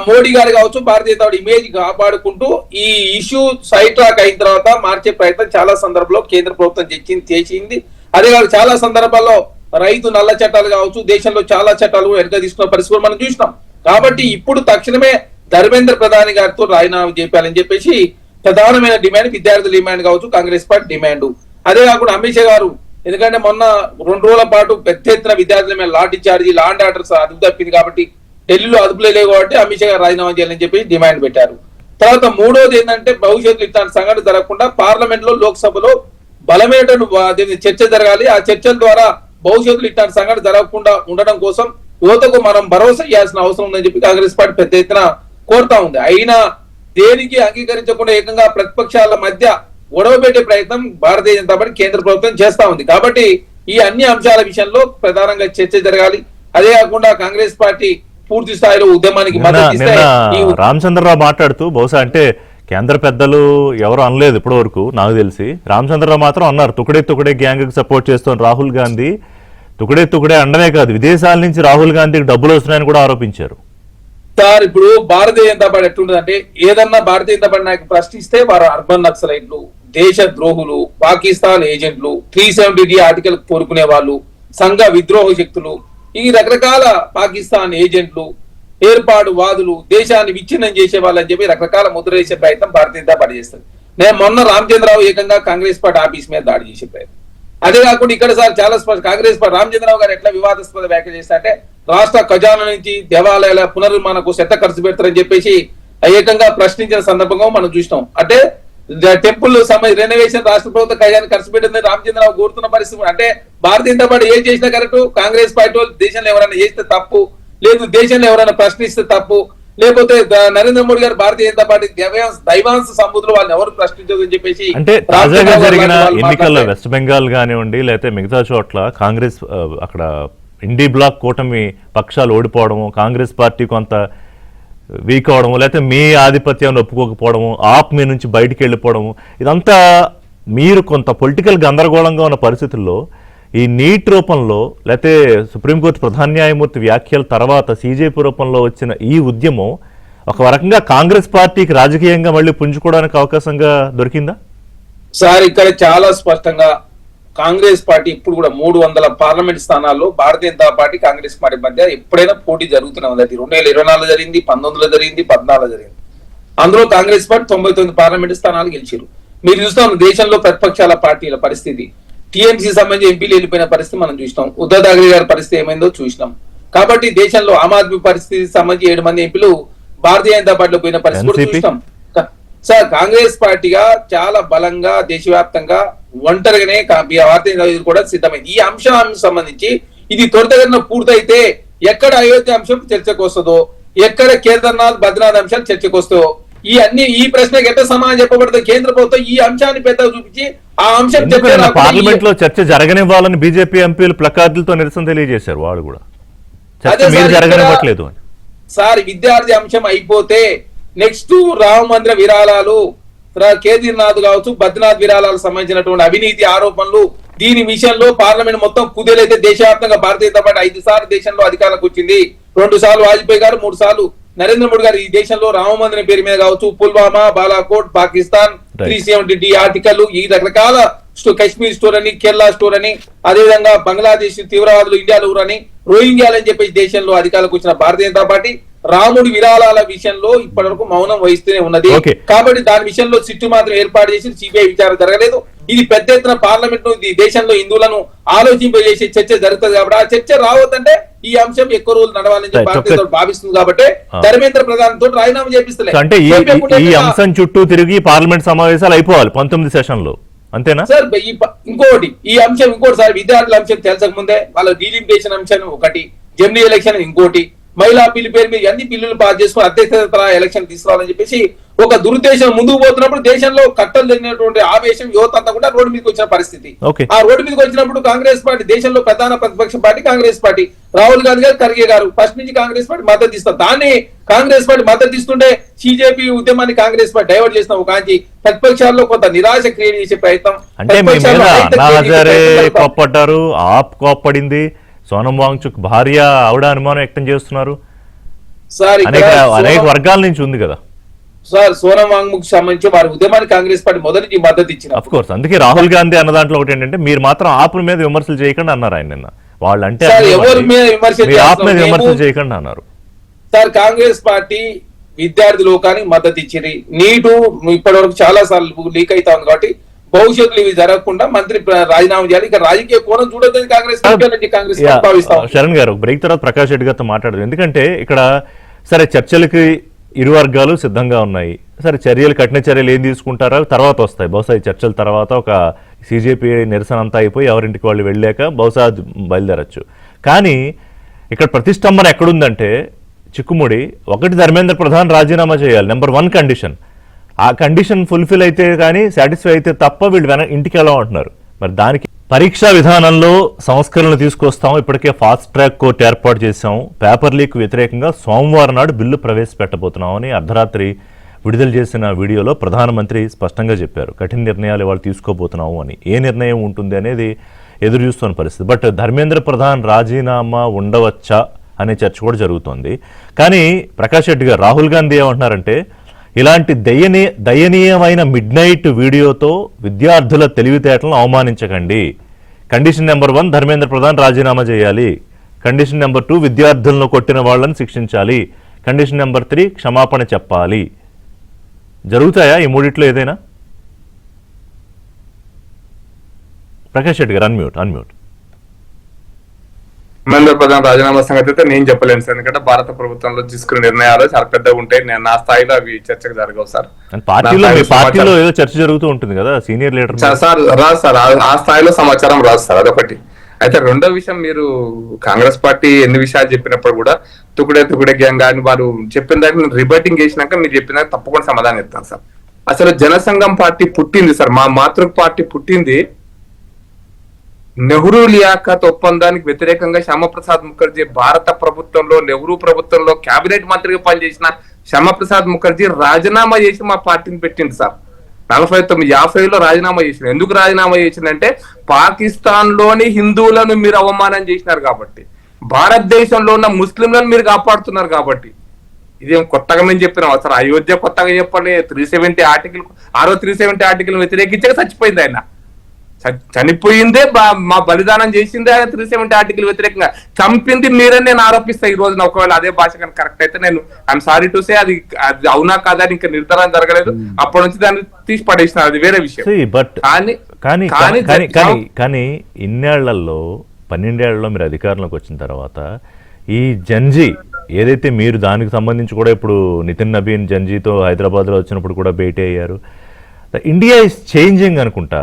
మోడీ గారు కావచ్చు భారతీయ జనతా పార్టీ ఇమేజ్ కాపాడుకుంటూ ఈ ఇష్యూ సైడ్ ట్రాక్ అయిన తర్వాత మార్చే ప్రయత్నం చాలా సందర్భంలో కేంద్ర ప్రభుత్వం చేసింది. అదే కాదు చాలా సందర్భాల్లో రైతు నల్ల చట్టాలు కావచ్చు, దేశంలో చాలా చట్టాలు వెనక తీసుకున్న పరిస్థితి మనం చూసినాం. కాబట్టి ఇప్పుడు తక్షణమే ధర్మేంద్ర ప్రధాని గారితో రాజీనామా చేయాలని చెప్పేసి ప్రధానమైన డిమాండ్ విద్యార్థుల డిమాండ్ కావచ్చు, కాంగ్రెస్ పార్టీ డిమాండ్. అదే కాకుండా అమిత్ షా గారు ఎందుకంటే మొన్న 2 రోజుల పాటు పెద్ద ఎత్తున విద్యార్థుల మీద లాఠీ చార్జీ లాండ్ ఆర్డర్స్ అదుపు తప్పింది కాబట్టి ఢిల్లీలో అదుపులే లేవు కాబట్టి అమిత్ షా గారు రాజీనామా చేయాలని చెప్పి డిమాండ్ పెట్టారు. తర్వాత 3వది ఏంటంటే భవిష్యత్తులో ఇట్లాంటి సంఘటన జరగకుండా పార్లమెంట్ లో లోక్సభలో బలమైన చర్చ జరగాలి. ఆ చర్చల ద్వారా భవిష్యత్తులో ఇట్లాంటి సంఘటన జరగకుండా ఉండడం కోసం యువతకు మనం భరోసా ఇవ్వాల్సిన అవసరం ఉందని చెప్పి కాంగ్రెస్ పార్టీ పెద్ద ఎత్తున కోరుతా ఉంది. అయినా దేనికి అంగీకరించకుండా ఏకంగా ప్రతిపక్షాల మధ్య గొడవ పెట్టే ప్రయత్నం భారతీయ జనతా పార్టీ కేంద్ర ప్రభుత్వం చేస్తా ఉంది. కాబట్టి ఈ అన్ని అంశాల విషయంలో ప్రధానంగా చర్చ జరగాలి. అదే కాకుండా కాంగ్రెస్ పార్టీ పూర్తి స్థాయిలో ఉద్యమానికి మద్దతు ఇస్తే రామచంద్రరావు మాట్లాడుతూ బహుశా అంటే కేంద్ర పెద్దలు ఎవరు అనలేదు ఇప్పటి వరకు నాకు తెలిసి, రామచంద్రరావు మాత్రం అన్నారు తుకడే గ్యాంగ్ కి సపోర్ట్ చేస్తున్న రాహుల్ గాంధీ తుకడే అండమే కాదు విదేశాల నుంచి రాహుల్ గాంధీకి డబ్బులు వస్తున్నాయని కూడా ఆరోపించారు. సార్ ఇప్పుడు భారతీయ జనతా పార్టీ ఎట్లుంటుందంటే ఏదన్నా భారతీయ జనతా పార్టీ నాయకు ప్రశ్నిస్తే వారు అర్బన్ నక్సలైట్లు, దేశ ద్రోహులు, పాకిస్తాన్ ఏజెంట్లు, 370D ఆర్టికల్ కోరుకునే వాళ్ళు, సంఘ విద్రోహ శక్తులు, ఈ రకరకాల పాకిస్తాన్ ఏజెంట్లు, ఏర్పాటు వాదులు, దేశాన్ని విచ్ఛిన్నం చేసే వాళ్ళని చెప్పి రకరకాల ముద్ర వేసే ప్రయత్నం భారతీయ జనతా పార్టీ చేస్తుంది. నేను మొన్న రామచంద్రరావు ఏకంగా కాంగ్రెస్ పార్టీ ఆఫీస్ మీద దాడి చేసే ప్రయత్నం. అదే కాకుండా ఇక్కడ సార్ చాలా స్పష్టం కాంగ్రెస్ పార్టీ రామచంద్రరావు గారు ఎట్లా వివాదాస్పద వ్యాఖ్యలు చేస్తారంటే రాష్ట్ర ఖజానా నుంచి దేవాలయాల పునర్నిర్మాణం కోసం ఎంత ఖర్చు పెడతారని చెప్పేసి ఏకంగా ప్రశ్నించిన సందర్భంగా మనం చూసినాం. అంటే టెంపుల్ రెనోవేషన్ రాష్ట్ర ప్రభుత్వం ఖజానా ఖర్చు పెట్టిందని రామచంద్రరావు కోరుతున్న పరిస్థితి. అంటే భారతీయ జనతా పార్టీ ఏం చేసినా కరెక్ట్, కాంగ్రెస్ పార్టీ వాళ్ళు దేశంలో ఎవరైనా చేస్తే తప్పు, లేదు దేశంలో ఎవరైనా ప్రశ్నిస్తే తప్పు, లేకపోతే నరేంద్ర మోడీ గారు భారతీయ జనతా పార్టీ దైవాంశ సంబుద్ధులు వాళ్ళని ఎవరు ప్రశ్నించదని చెప్పేసి అంటే తాజాగా జరిగిన వాళ్ళు ఎన్నికల్లో మాట్లాడారు. వెస్ట్ బెంగాల్ కానివ్వండి లేకపోతే మిగతా చోట్ల కాంగ్రెస్ అక్కడ ఇండీ బ్లాక్ కూటమి పక్షాలు ఓడిపోవడము, కాంగ్రెస్ పార్టీ కొంత వీక్ అవడము, లేకపోతే మీ ఆధిపత్యాన్ని ఒప్పుకోకపోవడము, ఆప్ మీ నుంచి బయటికి వెళ్ళిపోవడము, ఇదంతా మీరు కొంత పొలిటికల్ గందరగోళంగా ఉన్న పరిస్థితుల్లో ఈ నీట్ రూపంలో లేకపోతే సుప్రీంకోర్టు ప్రధాన న్యాయమూర్తి వ్యాఖ్యల తర్వాత సీజేపీ రూపంలో వచ్చిన ఈ ఉద్యమం ఒక రకంగా కాంగ్రెస్ పార్టీకి రాజకీయంగా మళ్ళీ పుంజుకోవడానికి అవకాశంగా దొరికిందా? సార్ ఇక్కడ చాలా స్పష్టంగా కాంగ్రెస్ పార్టీ ఇప్పుడు కూడా 300 పార్లమెంట్ స్థానాల్లో భారతీయ జనతా పార్టీ కాంగ్రెస్ పార్టీ మధ్య ఎప్పుడైనా పోటీ జరుగుతూనే ఉంది. అది 2024 జరిగింది, 19లో జరిగింది, 14 జరిగింది. అందులో కాంగ్రెస్ పార్టీ 99 పార్లమెంట్ స్థానాలు గెలిచారు. మీరు చూస్తాం దేశంలో ప్రతిపక్షాల పార్టీల పరిస్థితి, టీఎంసీ సంబంధించి ఎంపీలు వెళ్ళిపోయిన పరిస్థితి మనం చూసినాం. ఉద్ధవ్ ఠాక్రే గారి పరిస్థితి ఏమైందో చూసినాం. కాబట్టి దేశంలో ఆమ్ ఆద్మీ పరిస్థితి సంబంధించి 7 మంది ఎంపీలు భారతీయ జనతా పార్టీలో పోయిన పరిస్థితి కూడా NCP? చూసినాం. సార్ కాంగ్రెస్ పార్టీగా చాలా బలంగా దేశవ్యాప్తంగా ఒంటరిగానే భారతీయ జనతా పార్టీ కూడా సిద్ధమైంది. ఈ అంశానికి సంబంధించి ఇది త్వరితగతిన పూర్తయితే ఎక్కడ అయోధ్య అంశం చర్చకు వస్తుందో, ఎక్కడ కేదార్నాథ్ బద్రీనాథ్ అంశాలు చర్చకు వస్తాయో, ఈ ప్రశ్నకి ఎట్లా సమాధానం చెప్పబడుతుంది కేంద్ర ప్రభుత్వం ఈ అంశాన్ని పెద్దగా చూపించి ఆ అంశం పార్లమెంట్ లో చర్చ జరగనివ్వాలని బీజేపీ ఎంపీలు ప్లకార్డులతో నిరసన తెలియజేశారు. వాళ్ళు కూడా చర్చ మీరు జరగనివ్వట్లేదు అని. సార్ విద్యార్థి అంశం అయిపోతే నెక్స్ట్ రామ మందిర విరాళాలు, కేదార్నాథ్ కావచ్చు, బద్రీనాథ్ విరాళాలకు సంబంధించినటువంటి అవినీతి ఆరోపణలు, దీని విషయంలో పార్లమెంట్ మొత్తం కుదేలైతే దేశవ్యాప్తంగా భారతీయ జనతా పార్టీ 5 సార్లు దేశంలో అధికారంలోకి వచ్చింది. 2 సార్లు వాజ్పేయి గారు, 3 సార్లు నరేంద్ర మోడీ గారు ఈ దేశంలో రామ మందిరం పేరు మీద కావచ్చు, పుల్వామా, బాలాకోట్, పాకిస్తాన్ 370D ఆర్టికల్, ఈ రకరకాల కశ్మీర్ స్టోర్ అని, కేరళ స్టోర్ అని, అదేవిధంగా బంగ్లాదేశ్ తీవ్రవాదులు ఇండియాలో ఊరని, రోహింగ్యాలని చెప్పేసి దేశంలో అధికారులకు వచ్చిన భారతీయ జనతా పార్టీ రాముడి విరాళాల విషయంలో ఇప్పటి వరకు మౌనం వహిస్తూనే ఉన్నది. కాబట్టి దాని విషయంలో సిట్టు మాత్రం ఏర్పాటు చేసి సిబిఐ విచారణ జరగలేదు. ఇది పెద్ద ఎత్తున పార్లమెంట్ ను దేశంలో హిందువులను ఆలోచింపజేసే చర్చ జరుగుతుంది. కాబట్టి ఆ చర్చ రావద్దంటే ఈ అంశం ఎక్కువ రోజులు నడవాలని చెప్పి భారతీయ భావిస్తుంది. కాబట్టి ధర్మేంద్ర ప్రధాన్ తోటి రాజీనామా చేపిస్తలేదు. అంటే ఈ అంశం చుట్టూ తిరిగి పార్లమెంట్ సమావేశాలు అయిపోవాలి 19 సెషన్ లో, అంతేనా సార్? ఇంకోటి ఈ అంశం ఇంకోటి సార్, విద్యార్థుల అంశం తెలుసక ముందే వాళ్ళ డీలిమిటేషన్ అంశం ఒకటి, జమిలీ ఎలక్షన్ ఇంకోటి, మహిళా బిల్లు పేరు మీద అన్ని బిల్లులు పాస్ చేసుకుని అధ్యక్షత ఎలక్షన్ తీసుకురావాలని చెప్పేసి ఒక దురుద్దేశం ముందుకు పోతున్నప్పుడు దేశంలో కట్టలు జరిగినటువంటి ఆవేశం యువత అంతా కూడా రోడ్డు మీదకి వచ్చిన పరిస్థితి. ఆ రోడ్డు మీదకి వచ్చినప్పుడు కాంగ్రెస్ పార్టీ దేశంలో ప్రధాన ప్రతిపక్ష పార్టీ కాంగ్రెస్ పార్టీ, రాహుల్ గాంధీ గారు, ఖర్గే గారు ఫస్ట్ నుంచి కాంగ్రెస్ పార్టీ మద్దతు ఇస్తారు. దాన్ని కాంగ్రెస్ పార్టీ మద్దతు ఇస్తుంటే బీజేపీ ఉద్యమాన్ని కాంగ్రెస్ పార్టీ డైవర్ట్ చేసిన ఒక కాంచి ప్రతిపక్షాల్లో కొంత నిరాశ క్రియేట్ చేసే ప్రయత్నం. అంటే మీ మీద అన్నా హజారే కోప్పడ్డారు, ఆప్ కోప్పడింది, సోనం వాంగ్చుక్ భార్య ఆవిడ అనుమానం వ్యక్తం చేస్తున్నారు. సార్ అనేక వర్గాల నుంచి ఉంది కదా సార్. సోనం వాంగ్ముక్ సంబంధించి వారి ఉద్యమానికి కాంగ్రెస్ పార్టీ మొదటి మద్దతు ఇచ్చిన. అఫ్ కోర్స్ అందుకే రాహుల్ గాంధీ అన్న దాంట్లో ఒకటి ఏంటంటే మీరు మాత్రం ఆపు మీద విమర్శలు చేయకుండా అన్నారు ఆయన నిన్న. వాళ్ళు అంటే ఎవరి మీద ఆప్ మీద విమర్శలు చేయకుండా అన్నారు. సార్ కాంగ్రెస్ పార్టీ విద్యార్థి లోకానికి మద్దతు ఇచ్చింది. నీటు ఇప్పటి వరకు చాలా సార్లు లీక్ అవుతా ఉంది. కాబట్టి భవిష్యత్తులో ఇవి జరగకుండా మంత్రి రాజీనామా చేయాలి. ఇక రాజకీయ కోణం చూడొద్దని కాంగ్రెస్ భావిస్తాం. శరణ్ గారు బ్రేక్ తర్వాత ప్రకాష్ రెడ్డి గారితో మాట్లాడదు. ఎందుకంటే ఇక్కడ సరే చర్చలకి ఇరు వర్గాలు సిద్ధంగా ఉన్నాయి. సరే చర్యలు, కఠిన చర్యలు ఏం తీసుకుంటారో తర్వాత వస్తాయి. బహుశా ఈ చర్చల తర్వాత ఒక సీజేపీ నిరసన అంతా అయిపోయి ఎవరింటికి వాళ్ళు వెళ్ళాక బహుశా బయలుదేరచ్చు. కానీ ఇక్కడ ప్రతిష్టంభన ఎక్కడుందంటే చిక్కుముడి ఒకటి, ధర్మేంద్ర ప్రధాన్ రాజీనామా చేయాలి, నెంబర్ 1 కండిషన్. ఆ కండిషన్ ఫుల్ఫిల్ అయితే కానీ సాటిస్ఫై అయితే తప్ప వీళ్ళు ఇంటికి వెళ్ళమంటున్నారు. మరి దానికి పరీక్షా విధానంలో సంస్కరణలు తీసుకొస్తాం, ఇప్పటికే ఫాస్ట్ ట్రాక్ కోర్టు ఏర్పాటు చేశాం, పేపర్ లీక్ వ్యతిరేకంగా సోమవారం నాడు బిల్లు ప్రవేశపెట్టబోతున్నామని అర్ధరాత్రి విడుదల చేసిన వీడియోలో ప్రధానమంత్రి స్పష్టంగా చెప్పారు. కఠిన నిర్ణయాలు ఇవాళ తీసుకోబోతున్నాము అని. ఏ నిర్ణయం ఉంటుంది అనేది ఎదురు చూస్తున్న పరిస్థితి. బట్ ధర్మేంద్ర ప్రధాన్ రాజీనామా ఉండవచ్చా అనే చర్చ కూడా జరుగుతోంది. కానీ ప్రకాష్ రెడ్డి గారు, రాహుల్ గాంధీ ఏమంటున్నారంటే ఇలాంటి దయనీయమైన మిడ్ నైట్ వీడియోతో విద్యార్థుల తెలివితేటలను అవమానించకండి. కండిషన్ నెంబర్ 1 ధర్మేంద్ర ప్రధాన్ రాజీనామా చేయాలి. కండిషన్ నెంబర్ 2 విద్యార్థులను కొట్టిన వాళ్ళని శిక్షించాలి. కండిషన్ నెంబర్ 3 క్షమాపణ చెప్పాలి. జరుగుతాయా ఈ మూడిట్లో ఏదైనా? ప్రకాష్ రెడ్డి గారు అన్మ్యూట్. ధర్మేంద్ర ప్రధాన్ రాజీనామా సంగతి అయితే నేను చెప్పలేను సార్. ఎందుకంటే భారత ప్రభుత్వంలో తీసుకునే నిర్ణయాలు చాలా పెద్దగా ఉంటాయి. నేను నా స్థాయిలో అవి చర్చకు జరగవు సార్. పార్టీలో ఏదో చర్చ జరుగుతూ ఉంటుంది కదా సీనియర్ లీడర్ సార్. రాదు సార్, ఆ స్థాయిలో సమాచారం రాదు సార్. అదొకటి. అయితే రెండో విషయం, మీరు కాంగ్రెస్ పార్టీ ఎన్ని విషయాలు చెప్పినప్పుడు కూడా తుకుడే గ్యాంగ్ అని వారు చెప్పిన దానికి నేను రిబర్టింగ్ చేసినాక మీరు చెప్పిన దానికి తప్పకుండా సమాధానం ఇస్తాను సార్. అసలు జనసంఘం పార్టీ పుట్టింది సార్, మా మాతృ పార్టీ పుట్టింది నెహ్రూ లియాఖత్ ఒప్పందానికి వ్యతిరేకంగా శ్యామప్రసాద్ ముఖర్జీ భారత ప్రభుత్వంలో నెహ్రూ ప్రభుత్వంలో కేబినెట్ మంత్రిగా పనిచేసిన శ్యామప్రసాద్ ముఖర్జీ రాజీనామా చేసి మా పార్టీని పెట్టింది సార్. 49-50లో రాజీనామా చేసిన. ఎందుకు రాజీనామా చేసిందంటే పాకిస్తాన్ లోని హిందువులను మీరు అవమానం చేసినారు కాబట్టి, భారతదేశంలో ఉన్న ముస్లింలను మీరు కాపాడుతున్నారు కాబట్టి. ఇదేం కొత్తగా మేము చెప్పినాం అసలు, అయోధ్య కొత్తగా చెప్పండి. 370 ఆర్టికల్ 370 ఆర్టికల్ వ్యతిరేకించక చచ్చిపోయింది ఆయన. చనిపోయిందే మా బలిదానం చేసిందే ఆయన 370 ఆర్టికల్ వ్యతిరేకంగా. చంపింది మీరని నేను ఆరోపిస్తా ఈ రోజున. ఒకవేళ అదే భాష కానీ కరెక్ట్ అయితే నేను ఐఎమ్ సారీ టు సే అది అవునా కాదా అని ఇంకా నిర్ధారణ జరగలేదు. అప్పటి నుంచి దాన్ని తీసి పడేసినారు, అది వేరే విషయం. కానీ ఇన్నేళ్లలో 12 ఏళ్లలో మీరు అధికారంలోకి వచ్చిన తర్వాత ఈ జంజీ ఏదైతే మీరు దానికి సంబంధించి కూడా ఇప్పుడు నితిన్ నబీన్ జంజీతో హైదరాబాద్లో వచ్చినప్పుడు కూడా భేటీ అయ్యారు. ఇండియా ఇస్ చేంజింగ్ అనుకుంటా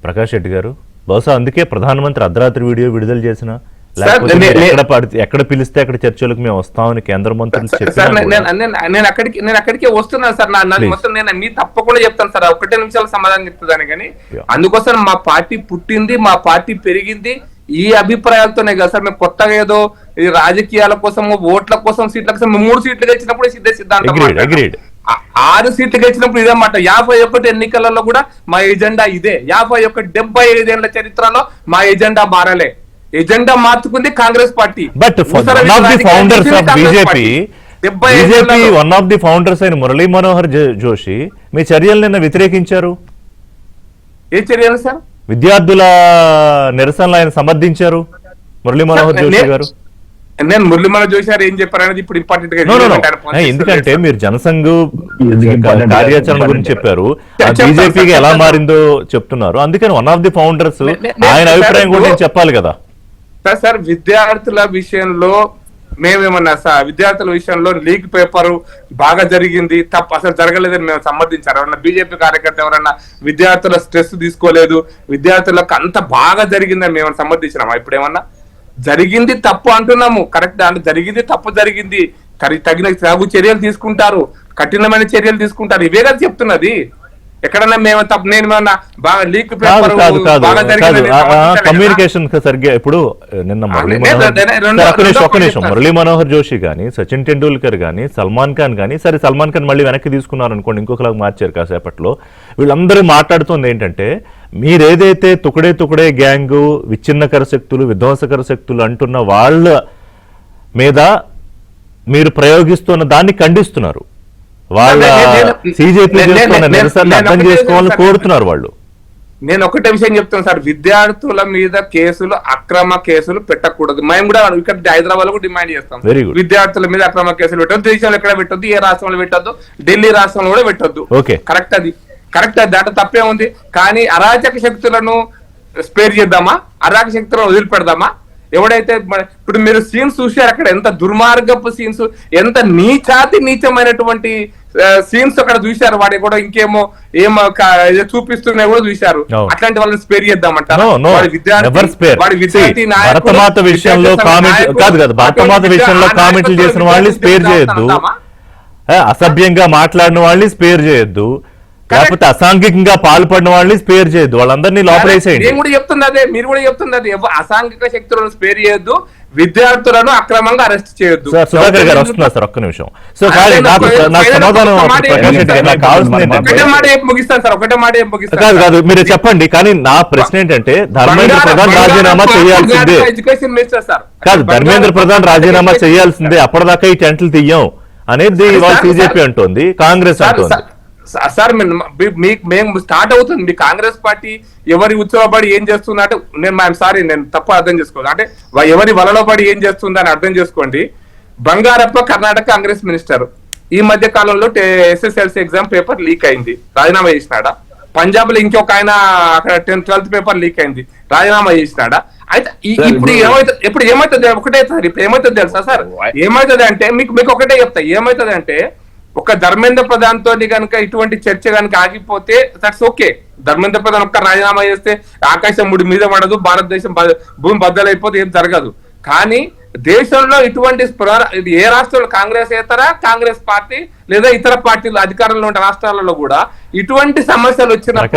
ప్రకాష్ రెడ్డి గారు. బహుశా అందుకే ప్రధానమంత్రి అర్ధరాత్రి వీడియో విడుదల చేసిన, లేకపోతే ఎక్కడ పిలిస్తే అక్కడ చర్చలకు మేము వస్తామని కేంద్ర మంత్రులు చెప్పారు. నేను అక్కడికే వస్తున్నాను సార్. మొత్తం నేను మీ తప్పకుండా చెప్తాను సార్, 1 నిమిషాల సమాధానం చెప్తాను. కానీ అందుకోసం మా పార్టీ పుట్టింది, మా పార్టీ పెరిగింది ఈ అభిప్రాయాలతోనే కదా సార్. మేము కొత్తగా ఏదో ఈ రాజకీయాల కోసం ఓట్ల కోసం సీట్ల కోసం 3 సీట్లు గెలిచినప్పుడు సిద్ధాంతం, 6 సీట్లు గెలిచినప్పుడు ఇదే మాట. 51 ఎన్నికలలో కూడా మా ఎజెండా ఇదే. 75 ఏళ్ల చరిత్రలో మా ఎజెండా మారలే. ఎజెండా మార్చుకుంది కాంగ్రెస్ పార్టీ. But one of the founders of BJP one of the founders అయిన మురళీ మనోహర్ జోషి మీ చర్యలు నిన్న వ్యతిరేకించారు. ఏ చర్యలు సార్? విద్యార్థుల నిరసనలు ఆయన సమర్థించారు మురళీ మనోహర్ జోషి గారు. నేను మురళీ మనోహర్ జోషి గారు ఏం చెప్పారు అనేది ఇప్పుడు ఇంపార్టెంట్ గా, ఎందుకంటే మీరు జనసంఘ్ కార్యాచరణ గురించి చెప్పారు, బీజేపీకి ఎలా మారిందో చెప్తున్నారు. అందుకని వన్ ఆఫ్ ది ఫౌండర్స్ ఆయన అభిప్రాయం కూడా నేను చెప్పాలి కదా సార్. విద్యార్థుల విషయంలో మేమేమన్నా సార్, విద్యార్థుల విషయంలో లీక్ పేపర్ బాగా జరిగింది, తప్ప అసలు జరగలేదని మేము సమర్థించారు. ఎవరన్నా బీజేపీ కార్యకర్త ఎవరన్నా విద్యార్థుల స్ట్రెస్ తీసుకోలేదు, విద్యార్థులకు అంత బాగా జరిగిందని మేము సమర్థించినామా? ఇప్పుడు ఏమన్నా జరిగింది తప్పు అంటున్నాము, కరెక్ట్ అంటే జరిగింది తప్పు జరిగింది, తగిన తగు చర్యలు తీసుకుంటారు, కఠినమైన చర్యలు తీసుకుంటారు, ఇవే కదా చెప్తున్నది. ఎక్కడన్నా మేము తప్పు, నేను బాగా లీక్ కమ్యూనికేషన్ సరిగ్గా. ఇప్పుడు నిన్న మురళీ మనోహర్ జోషి గానీ, సచిన్ టెండూల్కర్ గానీ, సల్మాన్ ఖాన్ గానీ, సరే సల్మాన్ ఖాన్ మళ్ళీ వెనక్కి తీసుకున్నారు అనుకోండి, ఇంకొకలాగా మార్చారు కాసేపట్లో. వీళ్ళందరూ మాట్లాడుతుంది ఏంటంటే, మీరేదైతే తుకడే గ్యాంగు, విచ్ఛిన్నకర శక్తులు, విధ్వంసకర శక్తులు అంటున్న వాళ్ళ మీద మీరు ప్రయోగిస్తున్న దాన్ని ఖండిస్తున్నారు. వాళ్ళ సిజేపీ అర్థం చేసుకోవాలని కోరుతున్నారు వాళ్ళు. నేను ఒకటే విషయం చెప్తాను సార్, విద్యార్థుల మీద కేసులు, అక్రమ కేసులు పెట్టకూడదు. మేము కూడా ఇక్కడ హైదరాబాద్ లో కూడా డిమాండ్ చేస్తాం, విద్యార్థుల మీద అక్రమ కేసులు పెట్టొద్దు. దేశంలో ఎక్కడ పెట్టొద్దు, ఏ రాష్ట్రంలో పెట్టొద్దు, ఢిల్లీ రాష్ట్రంలో కూడా పెట్టొద్దు. కరెక్ట్, అది కరెక్ట్, దాంట్లో తప్పే ఉంది. కానీ అరాచక శక్తులను స్పేర్ చేద్దామా? అరాచక శక్తులను వదిలిపెడదామా? ఎవడైతే ఇప్పుడు మీరు సీన్స్ చూశారు, అక్కడ ఎంత దుర్మార్గపు సీన్స్, ఎంత నీచమైనటువంటి సీన్స్ అక్కడ చూశారు. వాడి కూడా ఇంకేమో ఏమో చూపిస్తున్నా కూడా చూశారు. అట్లాంటి వాళ్ళని స్పేర్ చేద్దామంటారు. భరతమాత విషయంలో కామెంట్లు చేసిన వాళ్ళని స్పేర్ చేయొద్దు, అసభ్యంగా మాట్లాడిన వాళ్ళని స్పేర్ చేయొద్దు, లేకపోతే అసాంఘికంగా పాల్పడిన వాళ్ళని స్పేర్ చేయొద్దు, వాళ్ళందరినీ లోపలేసేయండి. నేను కూడా చెప్తుంది అదే, మీరు కూడా చెప్తుంది అదే. అసాంఘిక శక్తులను స్పేర్ చేయొద్దు, విద్యార్థులను అక్రమంగా అరెస్ట్ చేయొద్దు. సుధాకర్ గారు వస్తున్నారు సార్, ఒక్క నిమిషం. సో నాకు సమాధానం కాదు, మీరు చెప్పండి. కానీ నా ప్రశ్న ఏంటంటే, ధర్మేంద్ర ప్రధాన్ రాజీనామా చేయాల్సిందే ఎడ్యుకేషన్ మినిస్టర్ సార్ కాదు, ధర్మేంద్ర ప్రధాన్ రాజీనామా చేయాల్సిందే, అప్పటిదాకా ఈ టెంట్లు తీయం అనేది ఇవాళ బీజేపీ అంటోంది, కాంగ్రెస్ అంటోంది. సార్ మేము స్టార్ట్ అవుతుంది. మీ కాంగ్రెస్ పార్టీ ఎవరి ఉత్సవపడి ఏం చేస్తుందంటే, నేను తప్ప అర్థం చేసుకోండి, అంటే ఎవరి వలలో పడి ఏం చేస్తుందని అర్థం చేసుకోండి. బంగారప్ప కర్ణాటక కాంగ్రెస్ మినిస్టర్ ఈ మధ్య కాలంలో SSLC ఎగ్జామ్ పేపర్ లీక్ అయింది, రాజీనామా చేసినాడా? పంజాబ్ లో ఇంకొక ఆయన అక్కడ 12th పేపర్ లీక్ అయింది, రాజీనామా చేసినాడా? అయితే ఇప్పుడు ఏమైతుంది ఒకటే సార్, ఇప్పుడు ఏమైతుంది తెలుసా సార్? ఏమైతుంది అంటే మీకు ఒకటే చెప్తా, ఏమైతుంది అంటే ఒక ధర్మేంద్ర ప్రధాన్ తోటి కనుక ఇటువంటి చర్చ కనుక ఆగిపోతే దట్స్ ఓకే. ధర్మేంద్ర ప్రధాన్ ఒక్క రాజీనామా చేస్తే ఆకాశం ముడి మీద పడదు, భారతదేశం భూమి బద్దలైపోతే ఏం జరగదు. కానీ దేశంలో ఇటువంటి ఏ రాష్ట్రంలో కాంగ్రెస్ పార్టీ లేదా ఇతర పార్టీలు అధికారంలో ఉన్న రాష్ట్రాలలో కూడా ఇటువంటి సమస్యలు వచ్చినప్పుడు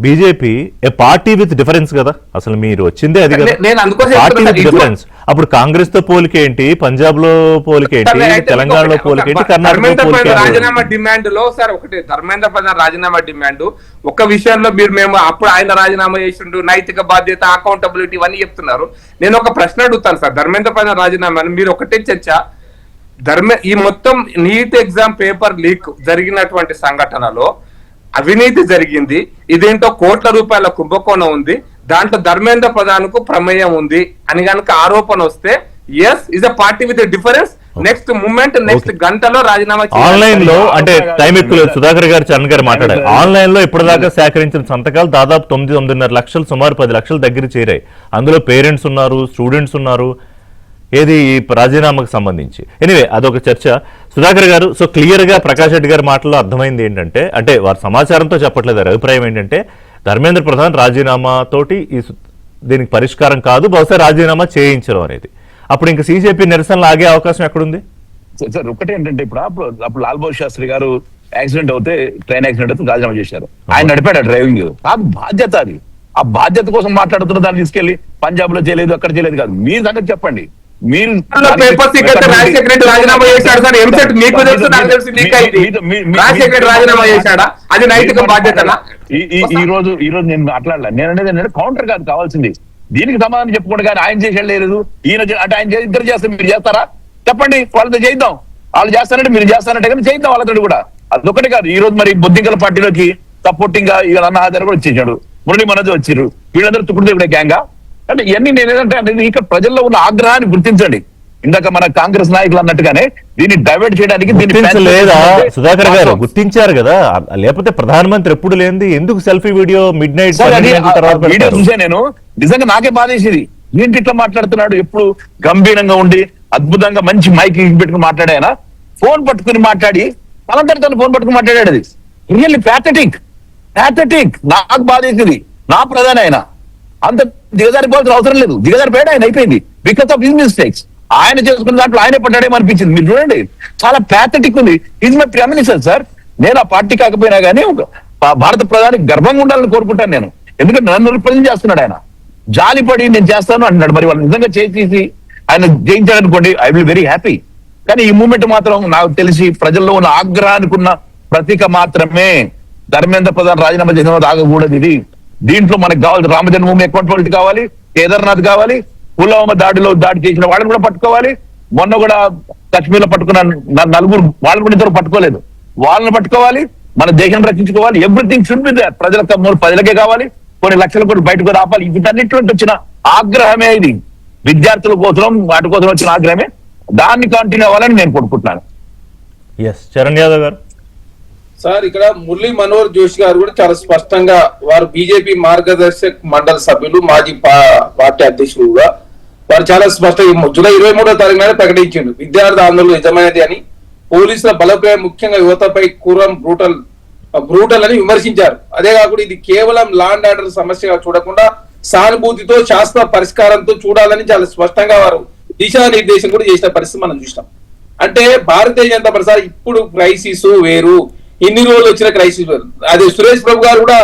BJP A party with difference కదా, అసలు మీరు వచ్చిందే అది కదా, పార్టీ విత్ డిఫరెన్స్. అప్పుడు కాంగ్రెస్ తో పోలికేంటి, పంజాబ్ లో పోలికేంటి, తెలంగాణలో పోలికేంటి, కర్ణాటక రాజీనామా డిమాండ్ లో సార్ ఒకటి ధర్మేంద్ర ప్రధాన్ రాజీనామా డిమాండ్ ఒక విషయంలో మేము అప్పుడు ఆయన రాజీనామా చేసిండు, నైతిక బాధ్యత, అకౌంటబిలిటీ ఇవన్నీ చెప్తున్నారు. నేను ఒక ప్రశ్న అడుగుతాను సార్, ధర్మేంద్ర ప్రధాన్ రాజీనామా మీరు ఒకటే చర్చ, ఈ మొత్తం నీట్ ఎగ్జామ్ పేపర్ లీక్ జరిగినటువంటి సంఘటనలో అవినీతి జరిగింది, ఇదేంటో కోట్ల రూపాయల కుంభకోణం ఉంది, దాంట్లో ధర్మేంద్ర ప్రధాన్ కు ప్రమేయం ఉంది అని కనుక ఆరోపణ వస్తే as is a party with difference, next moment next గంటలో రాజీనామా. ఆన్లైన్ లో అంటే టైం ఎక్కువ, సుధాకర్ గారు, చరణ్ గారు మాట్లాడారు. ఆన్లైన్ లో ఇప్పటిదాకా సేకరించిన సంతకాలు దాదాపు 9.5 లక్షలు, సుమారు 10 లక్షల దగ్గర చేరాయి. అందులో పేరెంట్స్ ఉన్నారు, స్టూడెంట్స్ ఉన్నారు, ఏది ఈ రాజీనామాకు సంబంధించి. ఎనివే అదొక చర్చ. సుధాకర్ గారు, సో క్లియర్ గా ప్రకాష్ రెడ్డి గారి మాటలో అర్థమైంది ఏంటంటే, అంటే వారి సమాచారంతో చెప్పట్లేదు, అభిప్రాయం ఏంటంటే ధర్మేంద్ర ప్రధాన్ రాజీనామా తోటి దీనికి పరిష్కారం కాదు, బహుశా రాజీనామా చేయించడం అనేది. అప్పుడు ఇంకా సీజేపీ నిరసనలు ఆగే అవకాశం ఎక్కడుంది సార్? ఒకటి ఏంటంటే అప్పుడు లాల్ బహదూర్ శాస్త్రి గారు యాక్సిడెంట్ అవుతే, ట్రైన్ యాక్సిడెంట్ అయితే రాజీనామా చేశారు. ఆయన నడిపాడు డ్రైవింగ్, కాదు బాధ్యత అది. ఆ బాధ్యత కోసం మాట్లాడుతున్న దాన్ని తీసుకెళ్లి పంజాబ్ లో చేయలేదు, అక్కడ చేయలేదు కాదు. మీరు సంగతి చెప్పండి. మీరు రాజీనామా చేశాడు సార్, ఎంసెట్ మీకు తెలుసు, నాకు తెలుసు, రాజశేఖర్ రాజీనామా చేశాడా, అది నైతిక బాధ్యత. ఈ రోజు నేను మాట్లాడలే, నేను అనేది ఏంటంటే కౌంటర్ కాదు కావాల్సింది, దీనికి సమాధానం చెప్పుకోండి. కానీ ఆయన చేసేది లేదు, ఈయన అంటే ఆయన ఇద్దరు చేస్తే మీరు చేస్తారా చెప్పండి, వాళ్ళతో చేద్దాం. వాళ్ళు చేస్తానంటే మీరు చేస్తానంటే కానీ చేద్దాం వాళ్ళతో కూడా. అదొకటి కాదు. ఈ రోజు మరి బొద్దింకల పార్టీలోకి సపోర్టింగ్ గా ఇక అన్న ఆధార కూడా వచ్చేసాడు, మురళి మనోజ్ వచ్చారు, వీళ్ళందరూ తుప్పుడు కూడా గ్యాంగా. అంటే ఇవన్నీ నేనేంటంటే అంటే ఇక్కడ ప్రజల్లో ఉన్న ఆగ్రహాన్ని గుర్తించండి. ఇందాక మన కాంగ్రెస్ నాయకులు అన్నట్టుగానే దీన్ని డైవర్ట్ చేయడానికి గుర్తించలేదా సుధాకర్ గారు? గుర్తించారు కదా, లేకపోతే ప్రధానమంత్రి ఎప్పుడు లేనిది ఎందుకు selfie video mid night video చూసా నేను, నిజంగా నాకే బాధేసేది. ఏంటి ఇట్లా మాట్లాడుతున్నాడు, ఎప్పుడు గంభీరంగా ఉండి అద్భుతంగా మంచి మైక్ పెట్టుకుని మాట్లాడాయన, ఫోన్ పట్టుకుని మాట్లాడి తన ఫోన్ పట్టుకుని మాట్లాడాడు. అది రియల్లీ ప్యాథెటిక్. నాకు బాధేసింది. నా ప్రధాని ఆయన అంత దిగజారిపోవాల్సిన అవసరం లేదు, దిగజారిపోయాడు ఆయన, అయిపోయింది. Because of his mistakes. ఆయన చేసుకున్న దాంట్లో ఆయనే పడ్డాడేమో అనిపించింది. మీరు చూడండి, చాలా ప్యాథెటిక్ ఉంది. Is my prime minister sir. నేను ఆ పార్టీ కాకపోయినా కానీ భారత ప్రధాని గర్వంగా ఉండాలని కోరుకుంటాను నేను. ఎందుకంటే నన్ను రిప్రజెంట్ చేస్తున్నాడు ఆయన. జాలిపడి నేను చేస్తాను అంటున్నాడు. మరి వాళ్ళు నిజంగా చేసి ఆయన జయించాడనుకోండి, ఐ విల్ వెరీ హ్యాపీ. కానీ ఈ మూమెంట్ మాత్రం నాకు తెలిసి ప్రజల్లో ఉన్న ఆగ్రహానికి ఉన్న ప్రతీక మాత్రమే. ధర్మేంద్ర ప్రధాన్ రాజీనామా చేసిన ఆగకూడదు ఇది. దీంట్లో మనకు కావాలి రామ జన్మభూమి అకౌంటబిలిటీ కావాలి, కేదార్నాథ్ కావాలి, పుల్వామా దాడి చేసిన వాళ్ళని కూడా పట్టుకోవాలి. మొన్న కూడా కశ్మీర్ లో పట్టుకున్న నలుగురు, వాళ్ళు కూడా ఇద్దరు పట్టుకోలేదు, వాళ్ళని పట్టుకోవాలి. మన దేశాన్ని రక్షించుకోవాలి. Everything should be there. ప్రజలకే కావాలి, కొన్ని లక్షల కోట్లు బయటకు రావాలి. వీటన్నిటి వచ్చిన ఆగ్రహమే ఇది. విద్యార్థుల కోసం వాటి కోసం వచ్చిన ఆగ్రహమే. దాన్ని కంటిన్యూ అవ్వాలని నేను కోరుకుంటున్నాను. చరణ్ యాదవ్ గారు సార్, ఇక్కడ మురళీ మనోహర్ జోషి గారు కూడా చాలా స్పష్టంగా, వారు బీజేపీ మార్గదర్శక్ మండలి సభ్యులు, మాజీ పార్టీ అధ్యక్షులు కూడా, వారు చాలా స్పష్టంగా జూలై 23వ తారీఖున ప్రకటించారు విద్యార్థి ఆందోళన నిజమైనది అని. పోలీసుల బలప్రయోగం ముఖ్యంగా యువతపై క్రూరం బ్రూటల్ అని విమర్శించారు. అదే కాకుండా ఇది కేవలం లా అండ్ ఆర్డర్ సమస్యగా చూడకుండా సానుభూతితో శాస్త్ర పరిష్కారంతో చూడాలని చాలా స్పష్టంగా వారు దిశానిర్దేశం కూడా చేసిన పరిస్థితి మనం చూసినాం. అంటే భారతీయ జనతా పార్టీ ఇప్పుడు క్రైసిస్ వేరు, ఇన్ని రోజులు వచ్చిన క్రైసిస్ వేరు. అదే సురేష్ ప్రభు గారు కూడా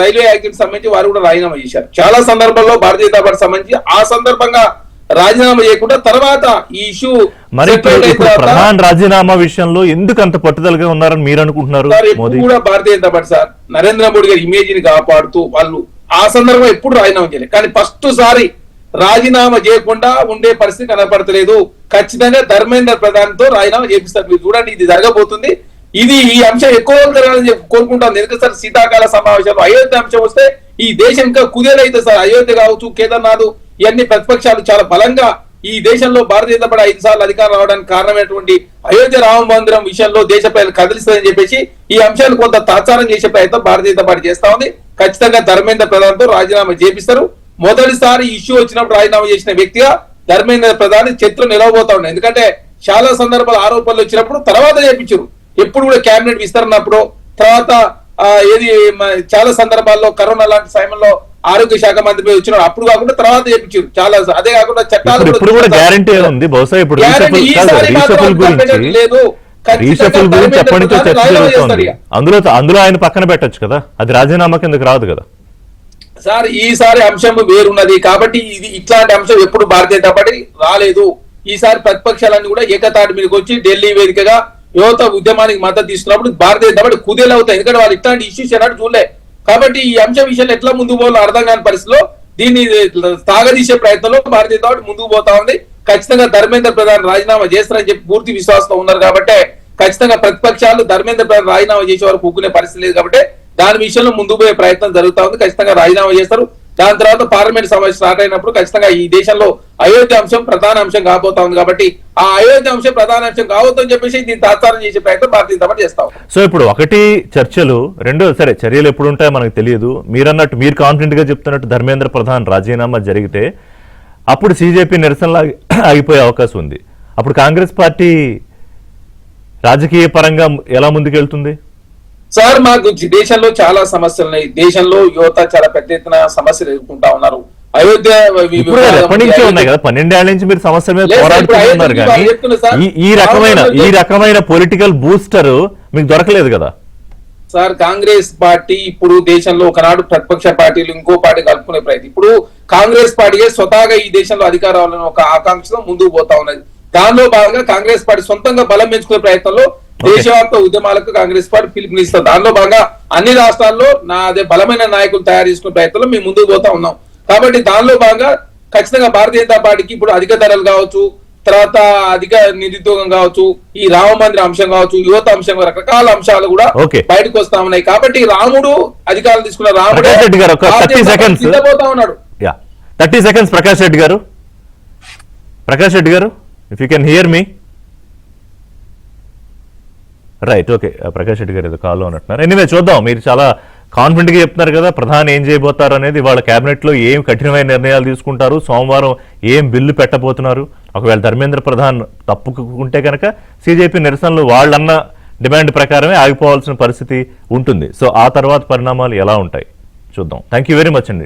రైల్వే యాక్సిడెంట్ సంబంధించి వారు కూడా రాజీనామా చేశారు. చాలా సందర్భాల్లో భారతీయ జనతా పార్టీ సంబంధించి ఆ సందర్భంగా రాజీనామా చేయకుండా తర్వాత ఈ ఇష్యూ మరి ప్రధాన రాజీనామా విషయంలో ఎందుకు అంత పట్టుదలగా ఉన్నారని మీరు అనుకుంటున్నారు? కూడా భారతీయ జనతా పార్టీ సార్ నరేంద్ర మోడీ గారి ఇమేజ్ ని కాపాడుతూ వాళ్ళు ఆ సందర్భంగా ఎప్పుడు రాజీనామా చేయలేదు. కానీ ఫస్ట్ సారి రాజీనామా చేయకుండా ఉండే పరిస్థితి కనపడతలేదు. ఖచ్చితంగా ధర్మేంద్ర ప్రధాన్ తో రాజీనామా చేపిస్తారు. మీరు చూడండి, ఇది జరగబోతుంది. ఇది ఈ అంశం ఎక్కువ జరగాలని కోరుకుంటాం. ఎందుకంటే సార్ శీతాకాల సమావేశాలు అయోధ్య అంశం వస్తే ఈ దేశం ఇంకా కుదేలైతే సార్, అయోధ్య కావచ్చు, కేదార్నాథ్, ఇవన్నీ ప్రతిపక్షాలు చాలా బలంగా ఈ దేశంలో భారతీయ జనతా పార్టీ 5 సార్లు అధికారం రావడానికి కారణమైనటువంటి అయోధ్య రామ మందిరం విషయంలో దేశ ప్రజలు కదిలిస్తుందని చెప్పేసి ఈ అంశాలు కొంత తాత్సారం చేసే ప్రయత్నం భారతీయ జనతా పార్టీ చేస్తా ఉంది. ఖచ్చితంగా ధర్మేంద్ర ప్రధాన్ తో రాజీనామా చేపిస్తారు. మొదటిసారి ఇష్యూ వచ్చినప్పుడు రాజీనామా చేసిన వ్యక్తిగా ధర్మేంద్ర ప్రధాన్ చరిత్ర నిలవబోతా ఉన్నాయి. ఎందుకంటే చాలా సందర్భాలు ఆరోపణలు వచ్చినప్పుడు తర్వాత చేపించారు. ఎప్పుడు కూడా కేబినెట్ విస్తరణప్పుడు తర్వాత ఏది చాలా సందర్భాల్లో కరోనా లాంటి సమయంలో ఆరోగ్య శాఖ మంత్రి వచ్చినాడు, అప్పుడు కాకుండా తర్వాత చేపించారు చాలా. అదే కాకుండా చట్టాలు ఇప్పుడు కూడా గ్యారంటీ ఉంది బహుశా. ఇప్పుడు లేదు రీషఫుల్ గురించి ఎప్పటి నుంచో చర్చ జరుగుతోంది. అందులో ఆయన పక్కన పెట్టొచ్చు కదా, అది రాజీనామా కిందకి రాదు కదా సార్. ఈసారి అంశం వేరున్నది కాబట్టి ఇది ఇట్లాంటి అంశం ఎప్పుడు భారతీయ జనతా పార్టీ రాలేదు. ఈసారి ప్రతిపక్షాలన్నీ కూడా ఏకతాటి మీదకి వచ్చి ఢిల్లీ వేదికగా యువత ఉద్యమానికి మద్దతు ఇస్తున్నప్పుడు భారతీయ జనతా పార్టీ కుదేలవుతాయి. ఎందుకంటే వాళ్ళు ఇట్లాంటి ఇష్యూస్ ఎన్నట్టు చూడలే కాబట్టి ఈ అంశం విషయంలో ఎట్లా ముందుకు పోవాలో అర్థం కాని పరిస్థితిలో దీన్ని తాగదీసే ప్రయత్నంలో భారతీయ జనతా పార్టీ ముందుకు పోతా ఉంది. ఖచ్చితంగా ధర్మేంద్ర ప్రధాన్ రాజీనామా చేస్తారని చెప్పి పూర్తి విశ్వాసంతో ఉన్నారు కాబట్టి ఖచ్చితంగా ప్రతిపక్షాలు ధర్మేంద్ర ప్రధాన్ రాజీనామా చేసే వరకు ఊరుకునే పరిస్థితి లేదు కాబట్టి దాని విషయంలో ముందుకు పోయే ప్రయత్నం జరుగుతా ఉంది. ఖచ్చితంగా రాజీనామా చేస్తారు. దాని తర్వాత పార్లమెంట్ సమావేశం స్టార్ట్ అయినప్పుడు ఖచ్చితంగా ఈ దేశంలో అయోధ్య అంశం ప్రధాన అంశం కాబోతా ఉంది కాబట్టి ఆ అయోధ్య అంశం ప్రధాన అంశం కావద్దని చెప్పేసి దీన్ని తాత్సారం చేసే ప్రయత్నం భారతీయ జనతా పార్టీ చేస్తాం. సో ఇప్పుడు ఒకటి చర్చలు, రెండో సరే చర్యలు ఎప్పుడు ఉంటాయో మనకు తెలియదు. మీరన్నట్టు మీరు కాన్ఫిడెంట్ గా చెప్తున్నట్టు ధర్మేంద్ర ప్రధాన్ రాజీనామా జరిగితే అప్పుడు సిజేపీ నిరసనలు ఆగిపోయే అవకాశం ఉంది. అప్పుడు కాంగ్రెస్ పార్టీ రాజకీయ పరంగా ఎలా ముందుకెళ్తుంది? సార్ మాకు దేశంలో చాలా సమస్యలు ఉన్నాయి. దేశంలో యువత చాలా పెద్ద ఎత్తున సమస్యలు ఎదుర్కొంటా ఉన్నారు. అయోధ్య ఎప్పటి నుంచే ఉన్నాయి కదా, 12 ఏళ్ల నుంచి మీరు సమస్య మీద పోరాడుతున్నారు కానీ ఈ రకమైన పొలిటికల్ బూస్టర్ మీకు దొరకలేదు కదా సార్. కాంగ్రెస్ పార్టీ ఇప్పుడు దేశంలో ఒకనాడు ప్రతిపక్ష పార్టీలు ఇంకో పార్టీ కలుపుకునే ప్రయత్నం ఇప్పుడు కాంగ్రెస్ పార్టీ స్వతహాగా ఈ దేశంలో అధికారాలను ఒక ఆకాంక్షతో ముందుకు పోతా ఉన్నది. దానిలో భాగంగా కాంగ్రెస్ పార్టీ సొంతంగా బలం పెంచుకునే ప్రయత్నంలో దేశవ్యాప్త ఉద్యమాలకు కాంగ్రెస్ పార్టీ పిలుపునిస్తారు. దానిలో భాగంగా అన్ని రాష్ట్రాల్లో అదే బలమైన నాయకులు తయారు చేసుకునే ప్రయత్నంలో మేము ముందుకు పోతా ఉన్నాం. కాబట్టి దానిలో భాగంగా ఖచ్చితంగా భారతీయ జనతా పార్టీకి ఇప్పుడు అధిక ధరలు కావచ్చు, తర్వాత అధిక నిరుద్యోగం కావచ్చు, ఈ రామ మందిర అంశం కావచ్చు, యువత అంశం, రకరకాల అంశాలు కూడా బయటకు వస్తా ఉన్నాయి. కాబట్టి రాముడు అధికారం తీసుకున్న రాముడు సిద్ధపోతా ఉన్నాడు. 30 seconds ప్రకాష్ రెడ్డి గారు if you can hear me. Right, okay. Prakash Reddy గారు ఏదో కాల్లో ఉన్నట్టున్నారు. ఎనీవే చూద్దాం. మీరు చాలా కాన్ఫిడెంట్ గా చెప్తున్నారు కదా, ప్రధాని ఏం చేయబోతారు అనేది. వాళ్ళ కేబినెట్ లో ఏం కఠినమైన నిర్ణయాలు తీసుకుంటారు, సోమవారం ఏం బిల్లు పెట్టబోతున్నారు. ఒకవేళ ధర్మేంద్ర ప్రధాన్ తప్పుకుంటే కనుక సిజేపీ నిరసనలు వాళ్ళన్న డిమాండ్ ప్రకారమే ఆగిపోవాల్సిన పరిస్థితి ఉంటుంది. సో ఆ తర్వాత పరిణామాలు ఎలా ఉంటాయి చూద్దాం. థ్యాంక్ యూ వెరీ మచ్ అండి.